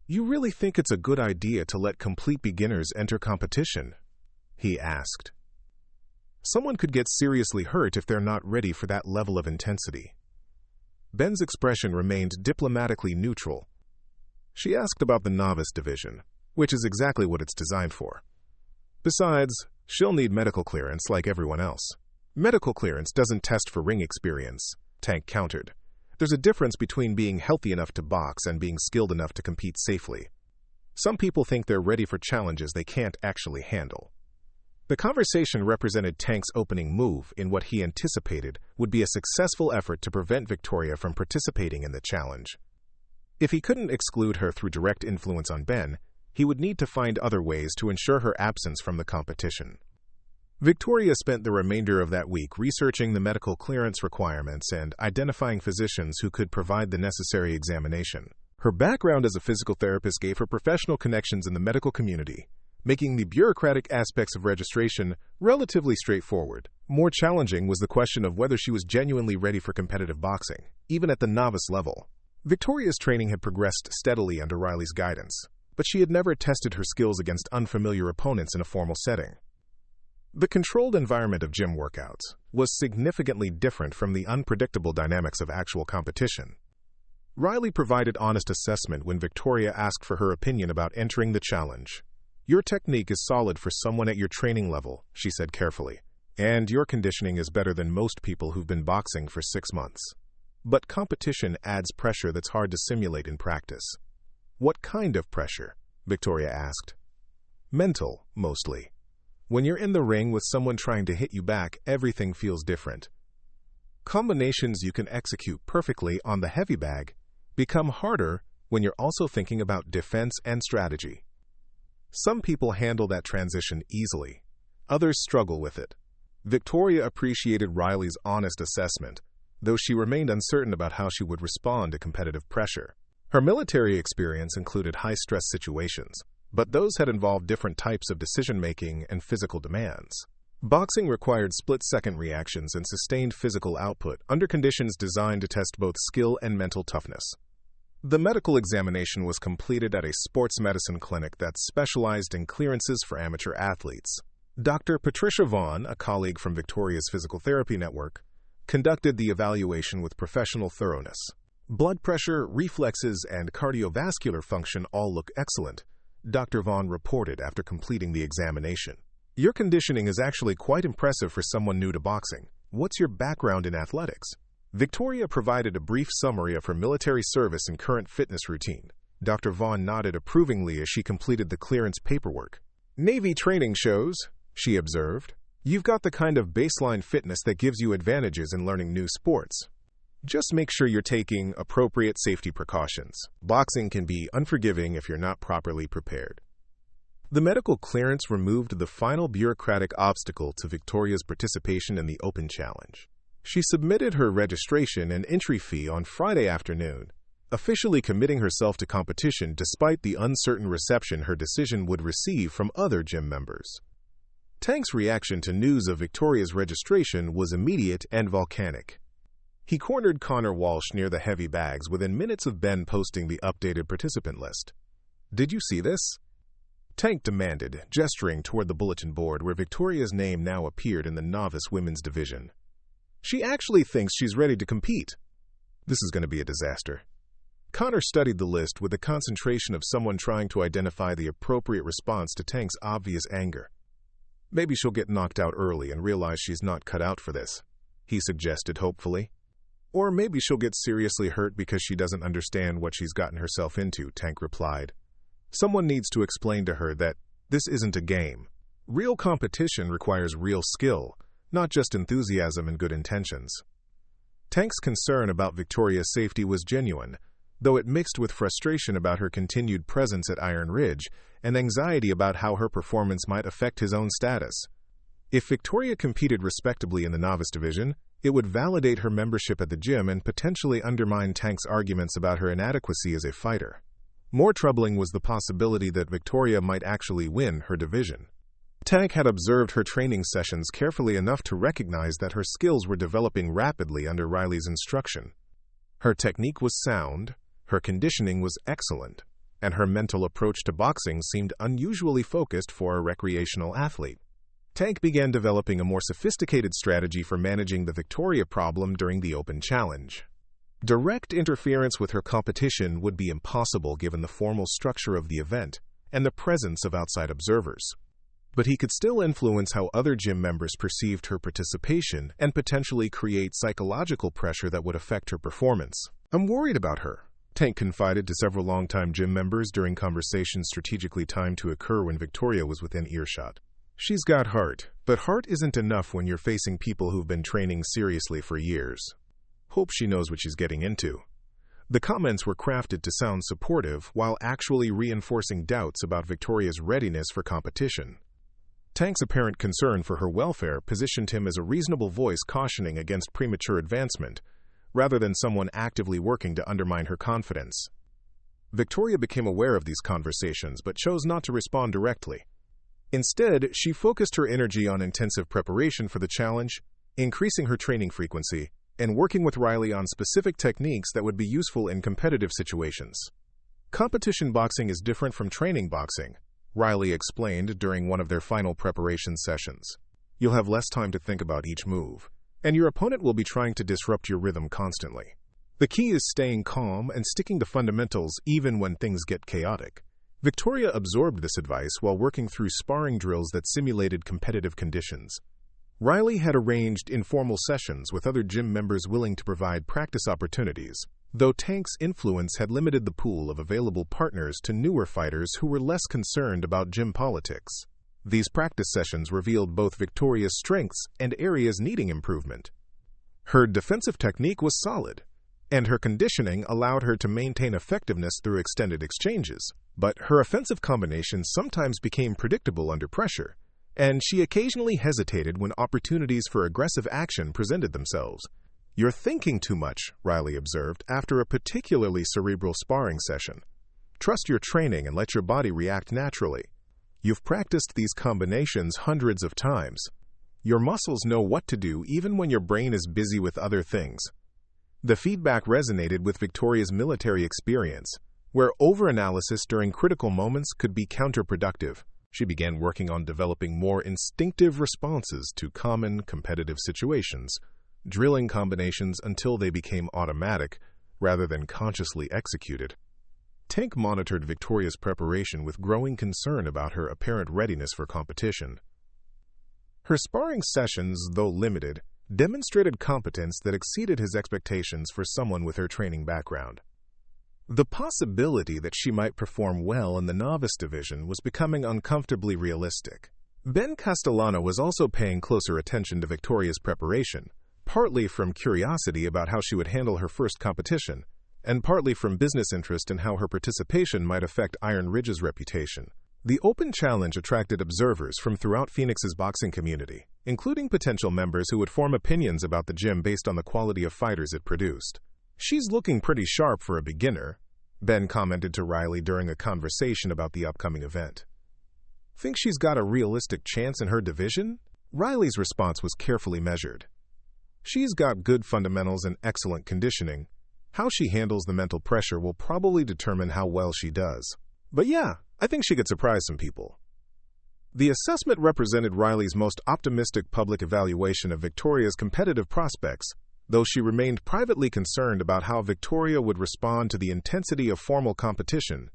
"You really think it's a good idea to let complete beginners enter competition?" he asked. "Someone could get seriously hurt if they're not ready for that level of intensity." Ben's expression remained diplomatically neutral. "She asked about the novice division, which is exactly what it's designed for. Besides, she'll need medical clearance like everyone else." "Medical clearance doesn't test for ring experience," Tank countered. "There's a difference between being healthy enough to box and being skilled enough to compete safely. Some people think they're ready for challenges they can't actually handle." The conversation represented Tank's opening move in what he anticipated would be a successful effort to prevent Victoria from participating in the challenge. If he couldn't exclude her through direct influence on Ben, he would need to find other ways to ensure her absence from the competition. Victoria spent the remainder of that week researching the medical clearance requirements and identifying physicians who could provide the necessary examination. Her background as a physical therapist gave her professional connections in the medical community, making the bureaucratic aspects of registration relatively straightforward. More challenging was the question of whether she was genuinely ready for competitive boxing, even at the novice level. Victoria's training had progressed steadily under Riley's guidance, but she had never tested her skills against unfamiliar opponents in a formal setting. The controlled environment of gym workouts was significantly different from the unpredictable dynamics of actual competition. Riley provided honest assessment when Victoria asked for her opinion about entering the challenge. "Your technique is solid for someone at your training level," she said carefully, "and your conditioning is better than most people who've been boxing for 6 months. But competition adds pressure that's hard to simulate in practice." "What kind of pressure?" Victoria asked. "Mental, mostly. When you're in the ring with someone trying to hit you back, everything feels different. Combinations you can execute perfectly on the heavy bag become harder when you're also thinking about defense and strategy. Some people handle that transition easily. Others struggle with it." Victoria appreciated Riley's honest assessment, though she remained uncertain about how she would respond to competitive pressure. Her military experience included high-stress situations, but those had involved different types of decision-making and physical demands. Boxing required split-second reactions and sustained physical output under conditions designed to test both skill and mental toughness. The medical examination was completed at a sports medicine clinic that specialized in clearances for amateur athletes. Dr. Patricia Vaughn, a colleague from Victoria's physical therapy network, conducted the evaluation with professional thoroughness. "Blood pressure, reflexes, and cardiovascular function all look excellent," Dr. Vaughn reported after completing the examination. "Your conditioning is actually quite impressive for someone new to boxing. What's your background in athletics?" Victoria provided a brief summary of her military service and current fitness routine. Dr. Vaughn nodded approvingly as she completed the clearance paperwork. "Navy training shows," she observed, "you've got the kind of baseline fitness that gives you advantages in learning new sports. Just make sure you're taking appropriate safety precautions. Boxing can be unforgiving if you're not properly prepared." The medical clearance removed the final bureaucratic obstacle to Victoria's participation in the Open Challenge. She submitted her registration and entry fee on Friday afternoon, officially committing herself to competition despite the uncertain reception her decision would receive from other gym members. Tank's reaction to news of Victoria's registration was immediate and volcanic. He cornered Connor Walsh near the heavy bags within minutes of Ben posting the updated participant list. "Did you see this?" Tank demanded, gesturing toward the bulletin board where Victoria's name now appeared in the novice women's division. "She actually thinks she's ready to compete. This is going to be a disaster." Connor studied the list with the concentration of someone trying to identify the appropriate response to Tank's obvious anger. "Maybe she'll get knocked out early and realize she's not cut out for this," he suggested hopefully. "Or maybe she'll get seriously hurt because she doesn't understand what she's gotten herself into," Tank replied. "Someone needs to explain to her that this isn't a game. Real competition requires real skill, not just enthusiasm and good intentions." Tank's concern about Victoria's safety was genuine, though it mixed with frustration about her continued presence at Iron Ridge and anxiety about how her performance might affect his own status. If Victoria competed respectably in the novice division, it would validate her membership at the gym and potentially undermine Tank's arguments about her inadequacy as a fighter. More troubling was the possibility that Victoria might actually win her division. Tank had observed her training sessions carefully enough to recognize that her skills were developing rapidly under Riley's instruction. Her technique was sound, her conditioning was excellent, and her mental approach to boxing seemed unusually focused for a recreational athlete. Tank began developing a more sophisticated strategy for managing the Victoria problem during the Open Challenge. Direct interference with her competition would be impossible given the formal structure of the event and the presence of outside observers. But he could still influence how other gym members perceived her participation and potentially create psychological pressure that would affect her performance. "I'm worried about her," Tank confided to several longtime gym members during conversations strategically timed to occur when Victoria was within earshot. "She's got heart, but heart isn't enough when you're facing people who've been training seriously for years. Hope she knows what she's getting into." The comments were crafted to sound supportive while actually reinforcing doubts about Victoria's readiness for competition. Tank's apparent concern for her welfare positioned him as a reasonable voice cautioning against premature advancement, rather than someone actively working to undermine her confidence. Victoria became aware of these conversations but chose not to respond directly. Instead, she focused her energy on intensive preparation for the challenge, increasing her training frequency, and working with Riley on specific techniques that would be useful in competitive situations. "Competition boxing is different from training boxing," Riley explained during one of their final preparation sessions. "You'll have less time to think about each move, and your opponent will be trying to disrupt your rhythm constantly. The key is staying calm and sticking to fundamentals even when things get chaotic. Victoria absorbed this advice while working through sparring drills that simulated competitive conditions. Riley had arranged informal sessions with other gym members willing to provide practice opportunities, though Tank's influence had limited the pool of available partners to newer fighters who were less concerned about gym politics. These practice sessions revealed both Victoria's strengths and areas needing improvement. Her defensive technique was solid, and her conditioning allowed her to maintain effectiveness through extended exchanges. But her offensive combinations sometimes became predictable under pressure, and she occasionally hesitated when opportunities for aggressive action presented themselves. "You're thinking too much," Riley observed after a particularly cerebral sparring session. "Trust your training and let your body react naturally. You've practiced these combinations hundreds of times. Your muscles know what to do even when your brain is busy with other things." The feedback resonated with Victoria's military experience, where overanalysis during critical moments could be counterproductive. She began working on developing more instinctive responses to common competitive situations, drilling combinations until they became automatic rather than consciously executed. Tank monitored Victoria's preparation with growing concern about her apparent readiness for competition. Her sparring sessions, though limited, demonstrated competence that exceeded his expectations for someone with her training background. The possibility that she might perform well in the novice division was becoming uncomfortably realistic. Ben Castellano was also paying closer attention to Victoria's preparation, partly from curiosity about how she would handle her first competition, and partly from business interest in how her participation might affect Iron Ridge's reputation. The open challenge attracted observers from throughout Phoenix's boxing community, including potential members who would form opinions about the gym based on the quality of fighters it produced. "She's looking pretty sharp for a beginner," Ben commented to Riley during a conversation about the upcoming event. "Think she's got a realistic chance in her division?" Riley's response was carefully measured. "She's got good fundamentals and excellent conditioning. How she handles the mental pressure will probably determine how well she does. But yeah, I think she could surprise some people." The assessment represented Riley's most optimistic public evaluation of Victoria's competitive prospects, though she remained privately concerned about how Victoria would respond to the intensity of formal competition.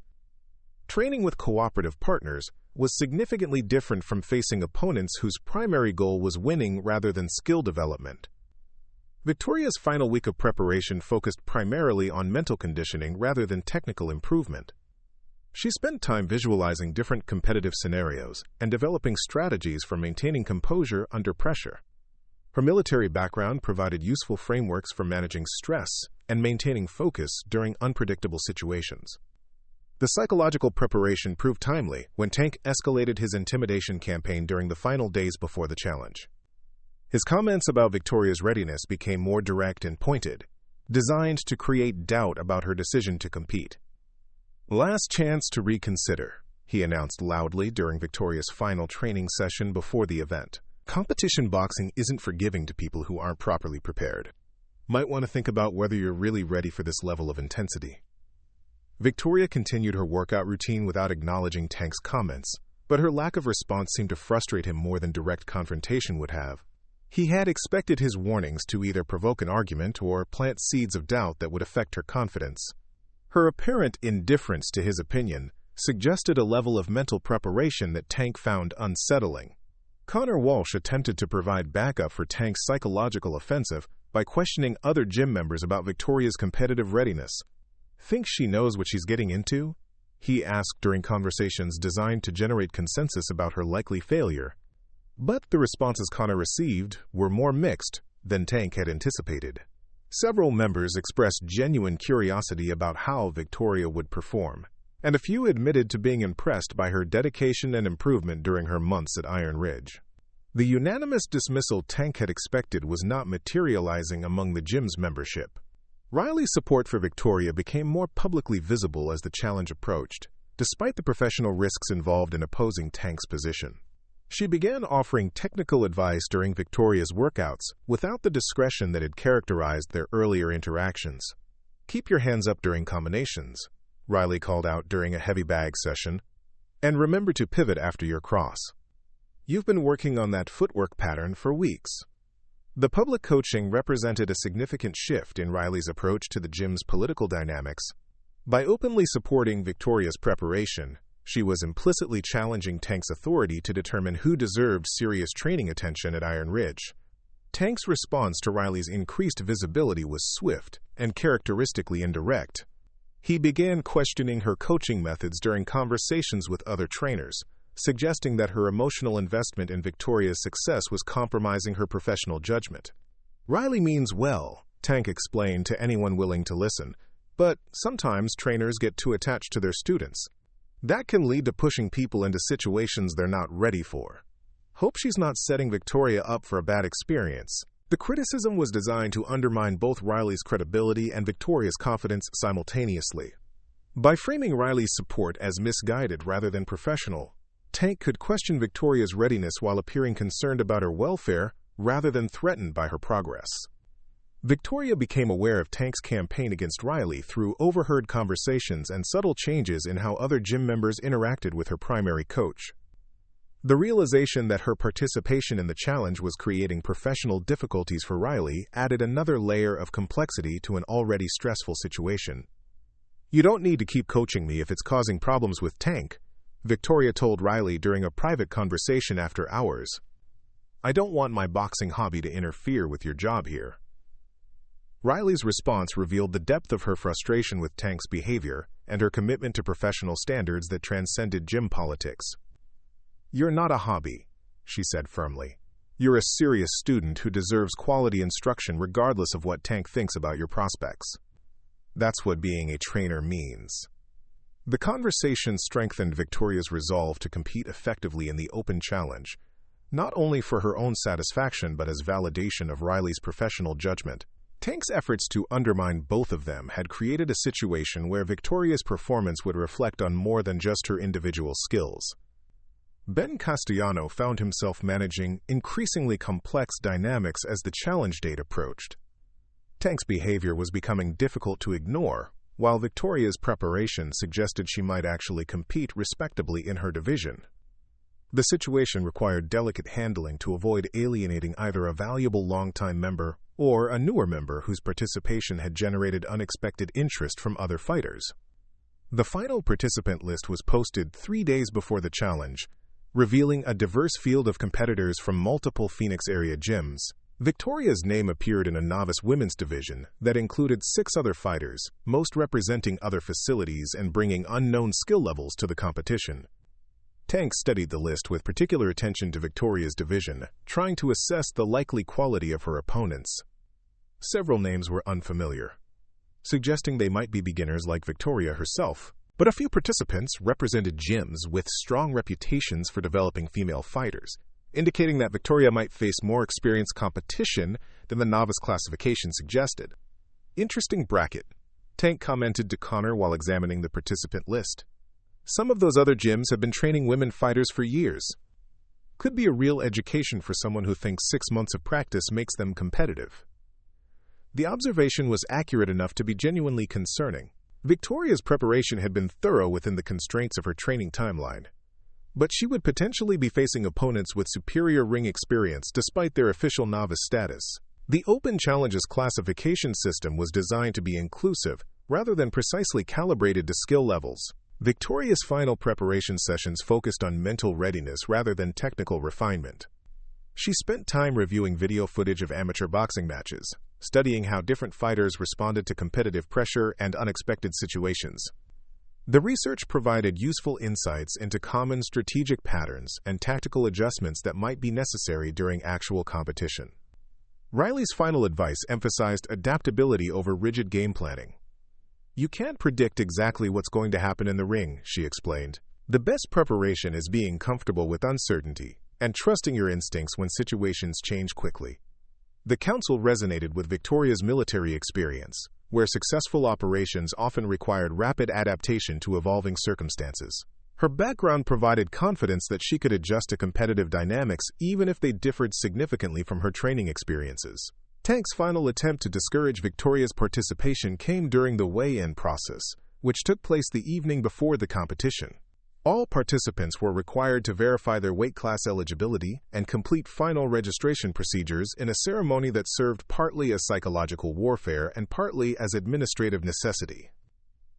Training with cooperative partners was significantly different from facing opponents whose primary goal was winning rather than skill development. Victoria's final week of preparation focused primarily on mental conditioning rather than technical improvement. She spent time visualizing different competitive scenarios and developing strategies for maintaining composure under pressure. Her military background provided useful frameworks for managing stress and maintaining focus during unpredictable situations. The psychological preparation proved timely when Tank escalated his intimidation campaign during the final days before the challenge. His comments about Victoria's readiness became more direct and pointed, designed to create doubt about her decision to compete. "Last chance to reconsider," he announced loudly during Victoria's final training session before the event. "Competition boxing isn't forgiving to people who aren't properly prepared. Might want to think about whether you're really ready for this level of intensity." Victoria continued her workout routine without acknowledging Tank's comments, but her lack of response seemed to frustrate him more than direct confrontation would have. He had expected his warnings to either provoke an argument or plant seeds of doubt that would affect her confidence. Her apparent indifference to his opinion suggested a level of mental preparation that Tank found unsettling. Connor Walsh attempted to provide backup for Tank's psychological offensive by questioning other gym members about Victoria's competitive readiness. "Think she knows what she's getting into?" he asked during conversations designed to generate consensus about her likely failure. But the responses Connor received were more mixed than Tank had anticipated. Several members expressed genuine curiosity about how Victoria would perform, and a few admitted to being impressed by her dedication and improvement during her months at Iron Ridge. The unanimous dismissal Tank had expected was not materializing among the gym's membership. Riley's support for Victoria became more publicly visible as the challenge approached, despite the professional risks involved in opposing Tank's position. She began offering technical advice during Victoria's workouts without the discretion that had characterized their earlier interactions. "Keep your hands up during combinations," Riley called out during a heavy bag session, "and remember to pivot after your cross. You've been working on that footwork pattern for weeks." The public coaching represented a significant shift in Riley's approach to the gym's political dynamics. By openly supporting Victoria's preparation, She was implicitly challenging Tank's authority to determine who deserved serious training attention at Iron Ridge. Tank's response to Riley's increased visibility was swift and characteristically indirect. He began questioning her coaching methods during conversations with other trainers, suggesting that her emotional investment in Victoria's success was compromising her professional judgment. "Riley means well," Tank explained to anyone willing to listen, "but sometimes trainers get too attached to their students. That can lead to pushing people into situations they're not ready for. Hope she's not setting Victoria up for a bad experience." The criticism was designed to undermine both Riley's credibility and Victoria's confidence simultaneously. By framing Riley's support as misguided rather than professional, Tank could question Victoria's readiness while appearing concerned about her welfare rather than threatened by her progress. Victoria became aware of Tank's campaign against Riley through overheard conversations and subtle changes in how other gym members interacted with her primary coach. The realization that her participation in the challenge was creating professional difficulties for Riley added another layer of complexity to an already stressful situation. "You don't need to keep coaching me if it's causing problems with Tank," Victoria told Riley during a private conversation after hours. "I don't want my boxing hobby to interfere with your job here." Riley's response revealed the depth of her frustration with Tank's behavior and her commitment to professional standards that transcended gym politics. "You're not a hobby," she said firmly. "You're a serious student who deserves quality instruction regardless of what Tank thinks about your prospects. That's what being a trainer means." The conversation strengthened Victoria's resolve to compete effectively in the open challenge, not only for her own satisfaction but as validation of Riley's professional judgment. Tank's efforts to undermine both of them had created a situation where Victoria's performance would reflect on more than just her individual skills. Ben Castellano found himself managing increasingly complex dynamics as the challenge date approached. Tank's behavior was becoming difficult to ignore, while Victoria's preparation suggested she might actually compete respectably in her division. The situation required delicate handling to avoid alienating either a valuable longtime member or a newer member whose participation had generated unexpected interest from other fighters. The final participant list was posted 3 days before the challenge, revealing a diverse field of competitors from multiple Phoenix area gyms. Victoria's name appeared in a novice women's division that included 6 other fighters, most representing other facilities and bringing unknown skill levels to the competition. Tank studied the list with particular attention to Victoria's division, trying to assess the likely quality of her opponents. Several names were unfamiliar, suggesting they might be beginners like Victoria herself, but a few participants represented gyms with strong reputations for developing female fighters, indicating that Victoria might face more experienced competition than the novice classification suggested. "Interesting bracket," Tank commented to Connor while examining the participant list. "Some of those other gyms have been training women fighters for years. Could be a real education for someone who thinks 6 months of practice makes them competitive." The observation was accurate enough to be genuinely concerning. Victoria's preparation had been thorough within the constraints of her training timeline, but she would potentially be facing opponents with superior ring experience despite their official novice status. The Open Challenges classification system was designed to be inclusive rather than precisely calibrated to skill levels. Victoria's final preparation sessions focused on mental readiness rather than technical refinement. She spent time reviewing video footage of amateur boxing matches, studying how different fighters responded to competitive pressure and unexpected situations. The research provided useful insights into common strategic patterns and tactical adjustments that might be necessary during actual competition. Riley's final advice emphasized adaptability over rigid game planning. "You can't predict exactly what's going to happen in the ring," she explained. "The best preparation is being comfortable with uncertainty and trusting your instincts when situations change quickly." The counsel resonated with Victoria's military experience, where successful operations often required rapid adaptation to evolving circumstances. Her background provided confidence that she could adjust to competitive dynamics even if they differed significantly from her training experiences. Tank's final attempt to discourage Victoria's participation came during the weigh-in process, which took place the evening before the competition. All participants were required to verify their weight class eligibility and complete final registration procedures in a ceremony that served partly as psychological warfare and partly as administrative necessity.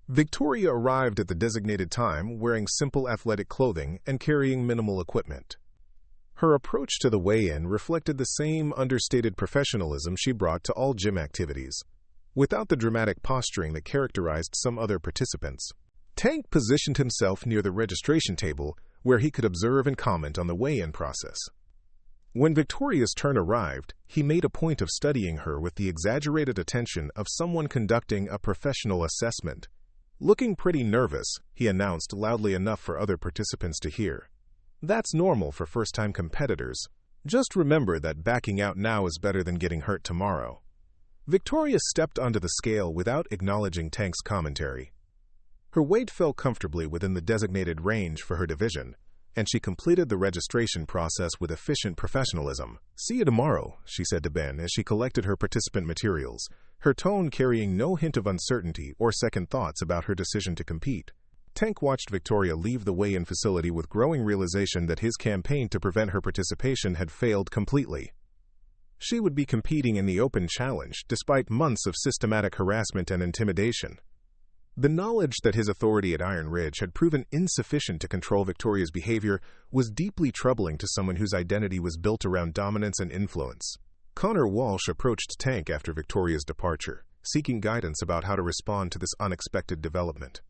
Victoria arrived at the designated time wearing simple athletic clothing and carrying minimal equipment. Her approach to the weigh-in reflected the same understated professionalism she brought to all gym activities, without the dramatic posturing that characterized some other participants. Tank positioned himself near the registration table where he could observe and comment on the weigh-in process. When Victoria's turn arrived, he made a point of studying her with the exaggerated attention of someone conducting a professional assessment. Looking pretty nervous, he announced loudly enough for other participants to hear. That's normal for first-time competitors. Just remember that backing out now is better than getting hurt tomorrow. Victoria stepped onto the scale without acknowledging Tank's commentary. Her weight fell comfortably within the designated range for her division, and she completed the registration process with efficient professionalism. "See you tomorrow," she said to Ben as she collected her participant materials, her tone carrying no hint of uncertainty or second thoughts about her decision to compete. Tank watched Victoria leave the weigh-in facility with growing realization that his campaign to prevent her participation had failed completely. She would be competing in the open challenge despite months of systematic harassment and intimidation. The knowledge that his authority at Iron Ridge had proven insufficient to control Victoria's behavior was deeply troubling to someone whose identity was built around dominance and influence. Connor Walsh approached Tank after Victoria's departure, seeking guidance about how to respond to this unexpected development.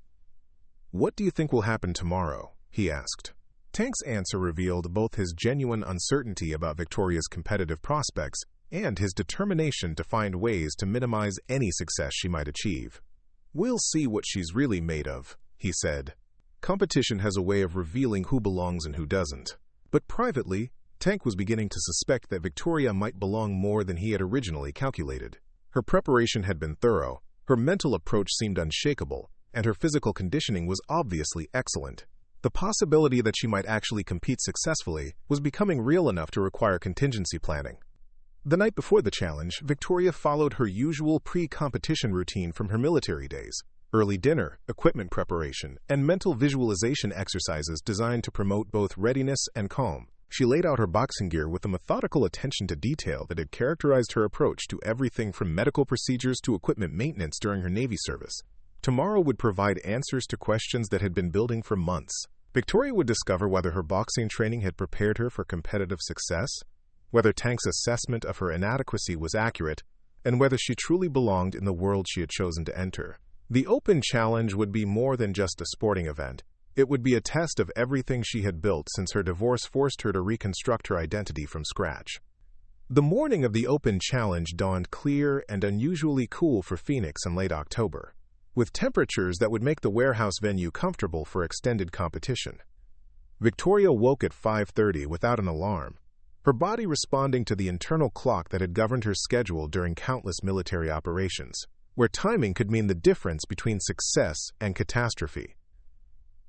"What do you think will happen tomorrow?" he asked. Tank's answer revealed both his genuine uncertainty about Victoria's competitive prospects and his determination to find ways to minimize any success she might achieve. "We'll see what she's really made of," he said. Competition has a way of revealing who belongs and who doesn't. But privately, Tank was beginning to suspect that Victoria might belong more than he had originally calculated. Her preparation had been thorough, her mental approach seemed unshakable, and her physical conditioning was obviously excellent. The possibility that she might actually compete successfully was becoming real enough to require contingency planning. The night before the challenge, Victoria followed her usual pre-competition routine from her military days: early dinner, equipment preparation, and mental visualization exercises designed to promote both readiness and calm. She laid out her boxing gear with the methodical attention to detail that had characterized her approach to everything from medical procedures to equipment maintenance during her Navy service. Tomorrow would provide answers to questions that had been building for months. Victoria would discover whether her boxing training had prepared her for competitive success, whether Tank's assessment of her inadequacy was accurate, and whether she truly belonged in the world she had chosen to enter. The Open Challenge would be more than just a sporting event. It would be a test of everything she had built since her divorce forced her to reconstruct her identity from scratch. The morning of the Open Challenge dawned clear and unusually cool for Phoenix in late October, with temperatures that would make the warehouse venue comfortable for extended competition. Victoria woke at 5:30 without an alarm, her body responding to the internal clock that had governed her schedule during countless military operations, where timing could mean the difference between success and catastrophe.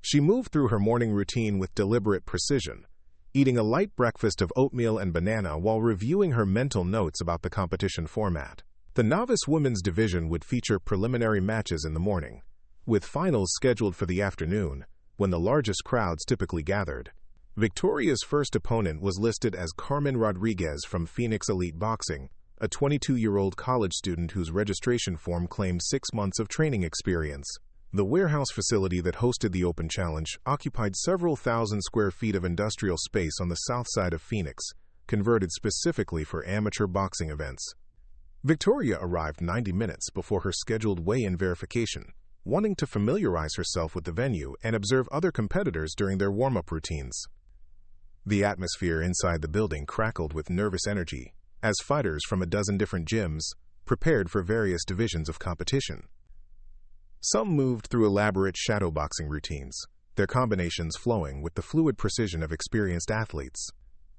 She moved through her morning routine with deliberate precision, eating a light breakfast of oatmeal and banana while reviewing her mental notes about the competition format. The novice women's division would feature preliminary matches in the morning, with finals scheduled for the afternoon, when the largest crowds typically gathered. Victoria's first opponent was listed as Carmen Rodriguez from Phoenix Elite Boxing, a 22-year-old college student whose registration form claimed 6 months of training experience. The warehouse facility that hosted the Open Challenge occupied several thousand square feet of industrial space on the south side of Phoenix, converted specifically for amateur boxing events. Victoria arrived 90 minutes before her scheduled weigh-in verification, wanting to familiarize herself with the venue and observe other competitors during their warm-up routines. The atmosphere inside the building crackled with nervous energy, as fighters from a dozen different gyms prepared for various divisions of competition. Some moved through elaborate shadowboxing routines, their combinations flowing with the fluid precision of experienced athletes.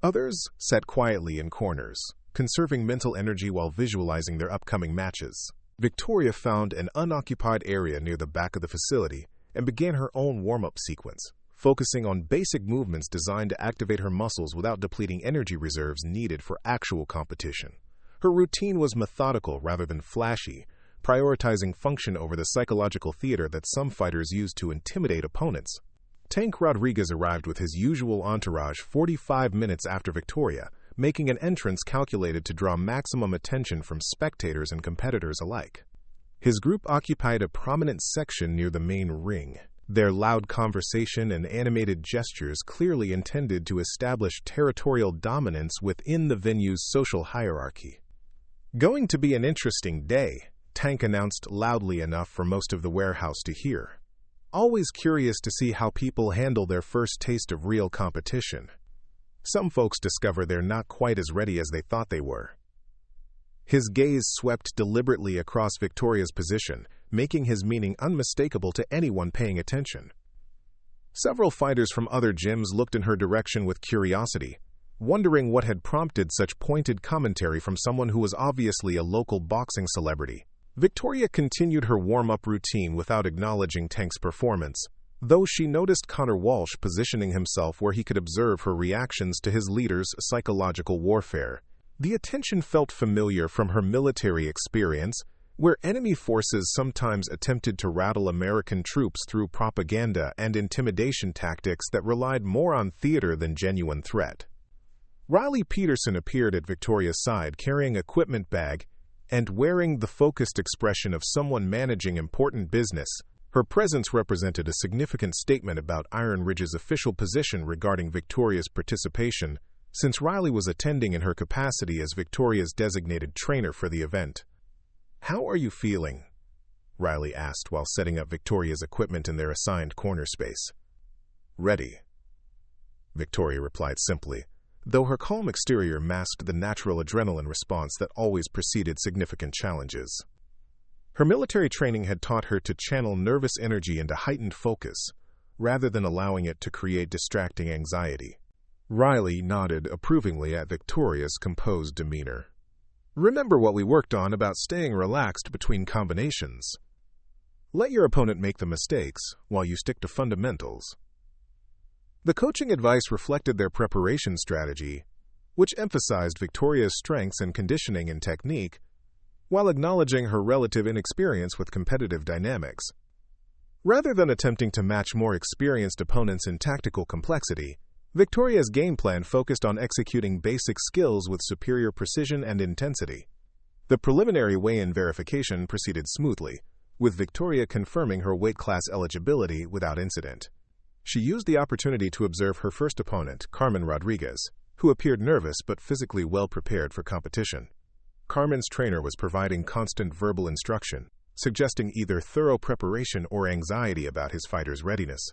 Others sat quietly in corners, conserving mental energy while visualizing their upcoming matches. Victoria found an unoccupied area near the back of the facility and began her own warm-up sequence, focusing on basic movements designed to activate her muscles without depleting energy reserves needed for actual competition. Her routine was methodical rather than flashy, prioritizing function over the psychological theater that some fighters use to intimidate opponents. Tank Rodriguez arrived with his usual entourage 45 minutes after Victoria, making an entrance calculated to draw maximum attention from spectators and competitors alike. His group occupied a prominent section near the main ring. Their loud conversation and animated gestures clearly intended to establish territorial dominance within the venue's social hierarchy. "Going to be an interesting day," Tank announced loudly enough for most of the warehouse to hear. Always curious to see how people handle their first taste of real competition. Some folks discover they're not quite as ready as they thought they were. His gaze swept deliberately across Victoria's position, making his meaning unmistakable to anyone paying attention. Several fighters from other gyms looked in her direction with curiosity, wondering what had prompted such pointed commentary from someone who was obviously a local boxing celebrity. Victoria continued her warm-up routine without acknowledging Tank's performance, though she noticed Connor Walsh positioning himself where he could observe her reactions to his leader's psychological warfare. The attention felt familiar from her military experience, where enemy forces sometimes attempted to rattle American troops through propaganda and intimidation tactics that relied more on theater than genuine threat. Riley Peterson appeared at Victoria's side carrying an equipment bag and wearing the focused expression of someone managing important business. Her presence represented a significant statement about Iron Ridge's official position regarding Victoria's participation, since Riley was attending in her capacity as Victoria's designated trainer for the event. "How are you feeling?" Riley asked while setting up Victoria's equipment in their assigned corner space. "Ready," Victoria replied simply, though her calm exterior masked the natural adrenaline response that always preceded significant challenges. Her military training had taught her to channel nervous energy into heightened focus, rather than allowing it to create distracting anxiety. Riley nodded approvingly at Victoria's composed demeanor. "Remember what we worked on about staying relaxed between combinations. Let your opponent make the mistakes while you stick to fundamentals." The coaching advice reflected their preparation strategy, which emphasized Victoria's strengths in conditioning and technique, while acknowledging her relative inexperience with competitive dynamics. Rather than attempting to match more experienced opponents in tactical complexity, Victoria's game plan focused on executing basic skills with superior precision and intensity. The preliminary weigh-in verification proceeded smoothly, with Victoria confirming her weight class eligibility without incident. She used the opportunity to observe her first opponent, Carmen Rodriguez, who appeared nervous but physically well prepared for competition. Carmen's trainer was providing constant verbal instruction, suggesting either thorough preparation or anxiety about his fighter's readiness.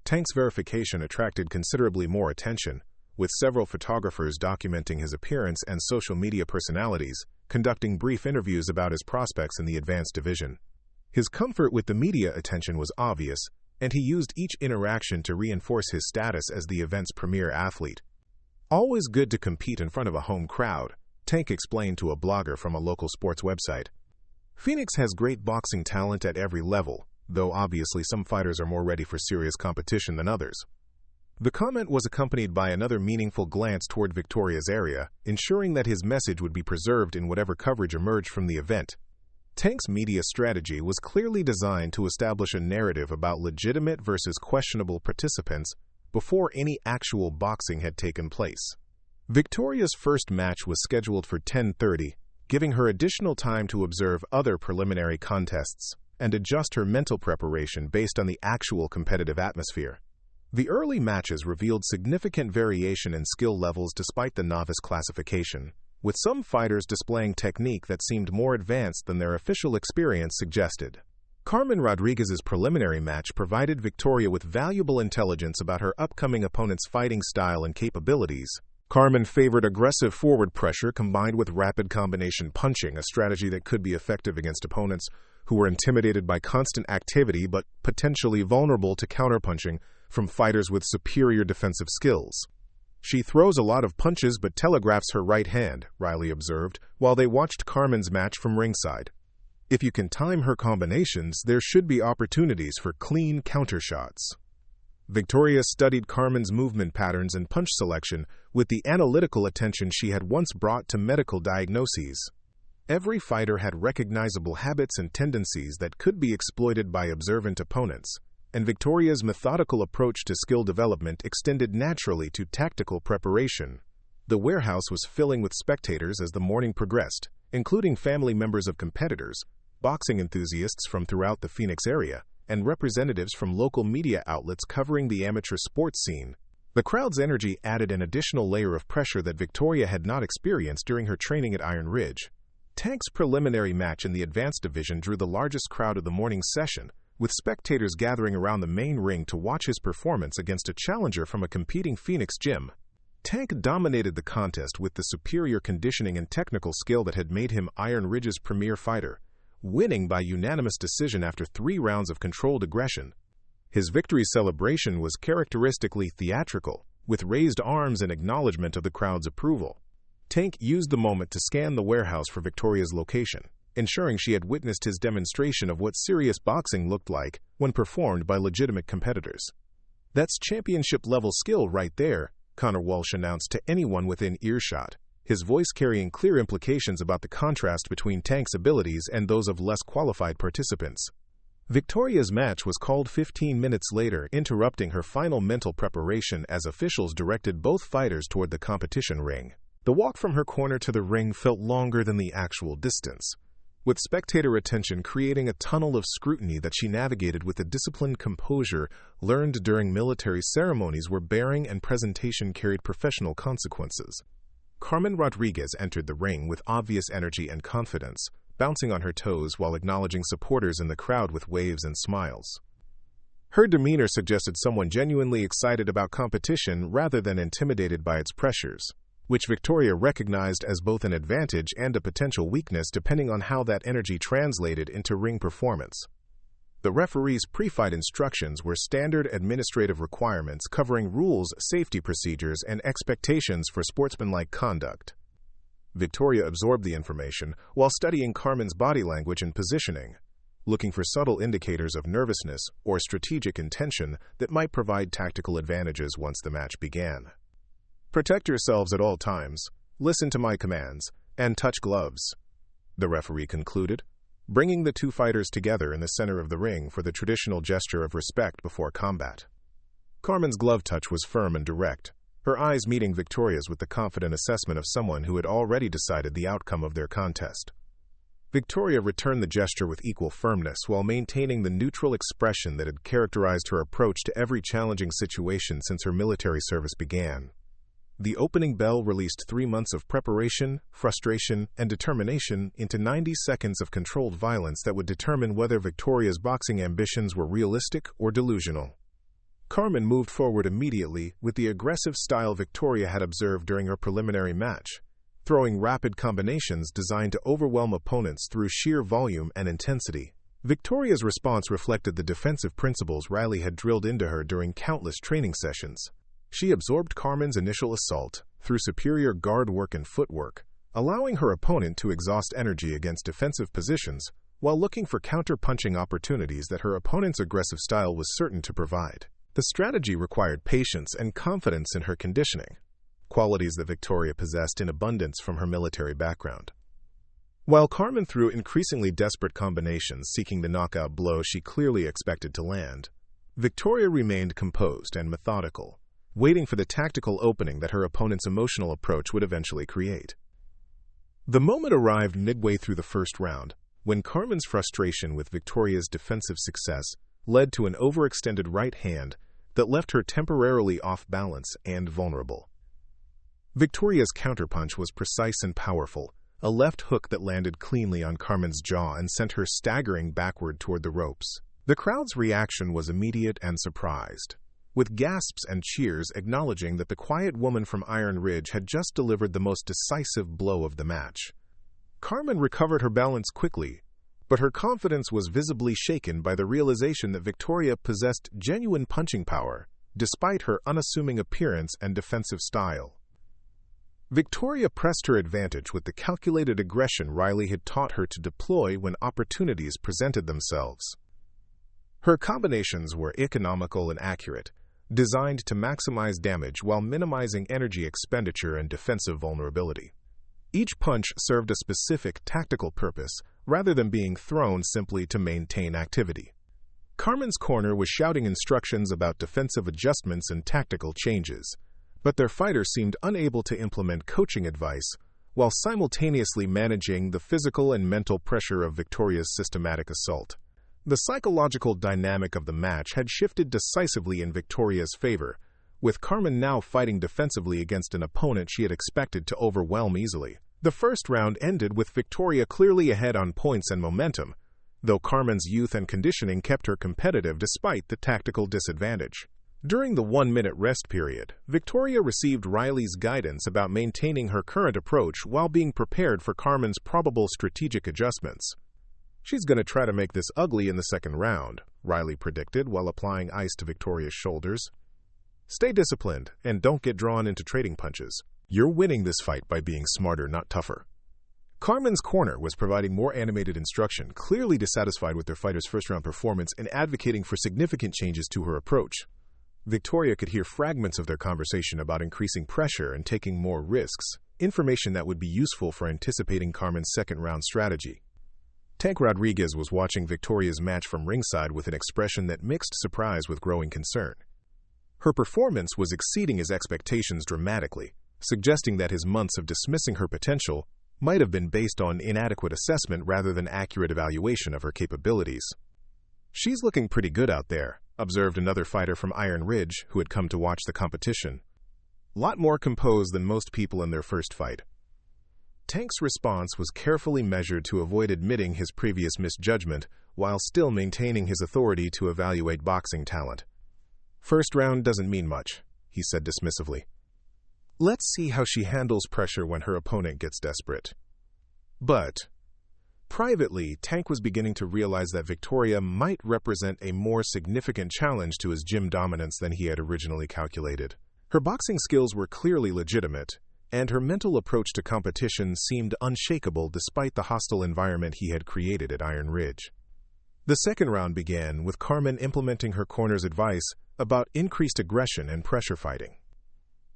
Tank's verification attracted considerably more attention, with several photographers documenting his appearance and social media personalities, conducting brief interviews about his prospects in the advanced division. His comfort with the media attention was obvious, and he used each interaction to reinforce his status as the event's premier athlete. "Always good to compete in front of a home crowd," Tank explained to a blogger from a local sports website. "Phoenix has great boxing talent at every level, though obviously some fighters are more ready for serious competition than others." The comment was accompanied by another meaningful glance toward Victoria's area, ensuring that his message would be preserved in whatever coverage emerged from the event. Tank's media strategy was clearly designed to establish a narrative about legitimate versus questionable participants before any actual boxing had taken place. Victoria's first match was scheduled for 10:30, giving her additional time to observe other preliminary contests and adjust her mental preparation based on the actual competitive atmosphere. The early matches revealed significant variation in skill levels despite the novice classification, with some fighters displaying technique that seemed more advanced than their official experience suggested. Carmen Rodriguez's preliminary match provided Victoria with valuable intelligence about her upcoming opponent's fighting style and capabilities. Carmen favored aggressive forward pressure combined with rapid combination punching, a strategy that could be effective against opponents who were intimidated by constant activity but potentially vulnerable to counterpunching from fighters with superior defensive skills. "She throws a lot of punches but telegraphs her right hand," Riley observed, while they watched Carmen's match from ringside. "If you can time her combinations, there should be opportunities for clean countershots." Victoria studied Carmen's movement patterns and punch selection with the analytical attention she had once brought to medical diagnoses. Every fighter had recognizable habits and tendencies that could be exploited by observant opponents, and Victoria's methodical approach to skill development extended naturally to tactical preparation. The warehouse was filling with spectators as the morning progressed, including family members of competitors, boxing enthusiasts from throughout the Phoenix area, and representatives from local media outlets covering the amateur sports scene. The crowd's energy added an additional layer of pressure that Victoria had not experienced during her training at Iron Ridge. Tank's preliminary match in the advanced division drew the largest crowd of the morning session, with spectators gathering around the main ring to watch his performance against a challenger from a competing Phoenix gym. Tank dominated the contest with the superior conditioning and technical skill that had made him Iron Ridge's premier fighter, winning by unanimous decision after 3 rounds of controlled aggression. His victory celebration was characteristically theatrical, with raised arms in acknowledgement of the crowd's approval. Tank used the moment to scan the warehouse for Victoria's location, ensuring she had witnessed his demonstration of what serious boxing looked like when performed by legitimate competitors. "That's championship-level skill right there," Connor Walsh announced to anyone within earshot, his voice carrying clear implications about the contrast between Tank's abilities and those of less qualified participants. Victoria's match was called 15 minutes later, interrupting her final mental preparation as officials directed both fighters toward the competition ring. The walk from her corner to the ring felt longer than the actual distance, with spectator attention creating a tunnel of scrutiny that she navigated with the disciplined composure learned during military ceremonies where bearing and presentation carried professional consequences. Carmen Rodriguez entered the ring with obvious energy and confidence, bouncing on her toes while acknowledging supporters in the crowd with waves and smiles. Her demeanor suggested someone genuinely excited about competition rather than intimidated by its pressures, which Victoria recognized as both an advantage and a potential weakness depending on how that energy translated into ring performance. The referee's pre-fight instructions were standard administrative requirements covering rules, safety procedures, and expectations for sportsmanlike conduct. Victoria absorbed the information while studying Carmen's body language and positioning, looking for subtle indicators of nervousness or strategic intention that might provide tactical advantages once the match began. "Protect yourselves at all times, listen to my commands, and touch gloves," the referee concluded, bringing the 2 fighters together in the center of the ring for the traditional gesture of respect before combat. Carmen's glove touch was firm and direct, her eyes meeting Victoria's with the confident assessment of someone who had already decided the outcome of their contest. Victoria returned the gesture with equal firmness while maintaining the neutral expression that had characterized her approach to every challenging situation since her military service began. The opening bell released 3 months of preparation, frustration, and determination into 90 seconds of controlled violence that would determine whether Victoria's boxing ambitions were realistic or delusional. Carmen moved forward immediately with the aggressive style Victoria had observed during her preliminary match, throwing rapid combinations designed to overwhelm opponents through sheer volume and intensity. Victoria's response reflected the defensive principles Riley had drilled into her during countless training sessions. She absorbed Carmen's initial assault through superior guard work and footwork, allowing her opponent to exhaust energy against defensive positions while looking for counter-punching opportunities that her opponent's aggressive style was certain to provide. The strategy required patience and confidence in her conditioning, qualities that Victoria possessed in abundance from her military background. While Carmen threw increasingly desperate combinations seeking the knockout blow she clearly expected to land, Victoria remained composed and methodical, waiting for the tactical opening that her opponent's emotional approach would eventually create. The moment arrived midway through the first round, when Carmen's frustration with Victoria's defensive success led to an overextended right hand that left her temporarily off balance and vulnerable. Victoria's counterpunch was precise and powerful, a left hook that landed cleanly on Carmen's jaw and sent her staggering backward toward the ropes. The crowd's reaction was immediate and surprised, with gasps and cheers acknowledging that the quiet woman from Iron Ridge had just delivered the most decisive blow of the match. Carmen recovered her balance quickly, but her confidence was visibly shaken by the realization that Victoria possessed genuine punching power, despite her unassuming appearance and defensive style. Victoria pressed her advantage with the calculated aggression Riley had taught her to deploy when opportunities presented themselves. Her combinations were economical and accurate, designed to maximize damage while minimizing energy expenditure and defensive vulnerability. Each punch served a specific tactical purpose, rather than being thrown simply to maintain activity. Carmen's corner was shouting instructions about defensive adjustments and tactical changes, but their fighter seemed unable to implement coaching advice while simultaneously managing the physical and mental pressure of Victoria's systematic assault. The psychological dynamic of the match had shifted decisively in Victoria's favor, with Carmen now fighting defensively against an opponent she had expected to overwhelm easily. The first round ended with Victoria clearly ahead on points and momentum, though Carmen's youth and conditioning kept her competitive despite the tactical disadvantage. During the 1-minute rest period, Victoria received Riley's guidance about maintaining her current approach while being prepared for Carmen's probable strategic adjustments. "She's going to try to make this ugly in the second round," Riley predicted while applying ice to Victoria's shoulders. "Stay disciplined and don't get drawn into trading punches. You're winning this fight by being smarter, not tougher." Carmen's corner was providing more animated instruction, clearly dissatisfied with their fighter's first-round performance and advocating for significant changes to her approach. Victoria could hear fragments of their conversation about increasing pressure and taking more risks, information that would be useful for anticipating Carmen's second-round strategy. Tank Rodriguez was watching Victoria's match from ringside with an expression that mixed surprise with growing concern. Her performance was exceeding his expectations dramatically, suggesting that his months of dismissing her potential might have been based on inadequate assessment rather than accurate evaluation of her capabilities. "She's looking pretty good out there," observed another fighter from Iron Ridge who had come to watch the competition. "Lot more composed than most people in their first fight." Tank's response was carefully measured to avoid admitting his previous misjudgment while still maintaining his authority to evaluate boxing talent. "First round doesn't mean much," he said dismissively. "Let's see how she handles pressure when her opponent gets desperate." But privately, Tank was beginning to realize that Victoria might represent a more significant challenge to his gym dominance than he had originally calculated. Her boxing skills were clearly legitimate, and her mental approach to competition seemed unshakable despite the hostile environment he had created at Iron Ridge. The second round began with Carmen implementing her corner's advice about increased aggression and pressure fighting.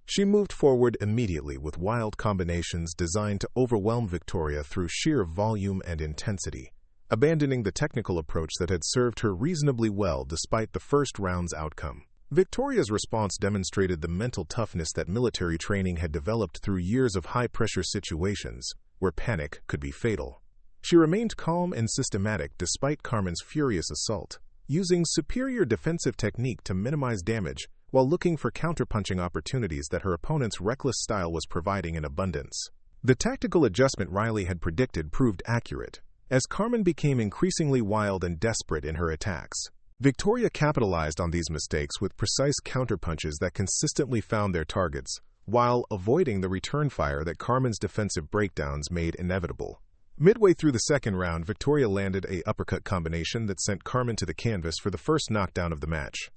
She moved forward immediately with wild combinations designed to overwhelm Victoria through sheer volume and intensity, abandoning the technical approach that had served her reasonably well despite the first round's outcome. Victoria's response demonstrated the mental toughness that military training had developed through years of high-pressure situations where panic could be fatal. She remained calm and systematic despite Carmen's furious assault, using superior defensive technique to minimize damage while looking for counterpunching opportunities that her opponent's reckless style was providing in abundance. The tactical adjustment Riley had predicted proved accurate, as Carmen became increasingly wild and desperate in her attacks. Victoria capitalized on these mistakes with precise counterpunches that consistently found their targets, while avoiding the return fire that Carmen's defensive breakdowns made inevitable. Midway through the second round, Victoria landed an uppercut combination that sent Carmen to the canvas for the first knockdown of the match.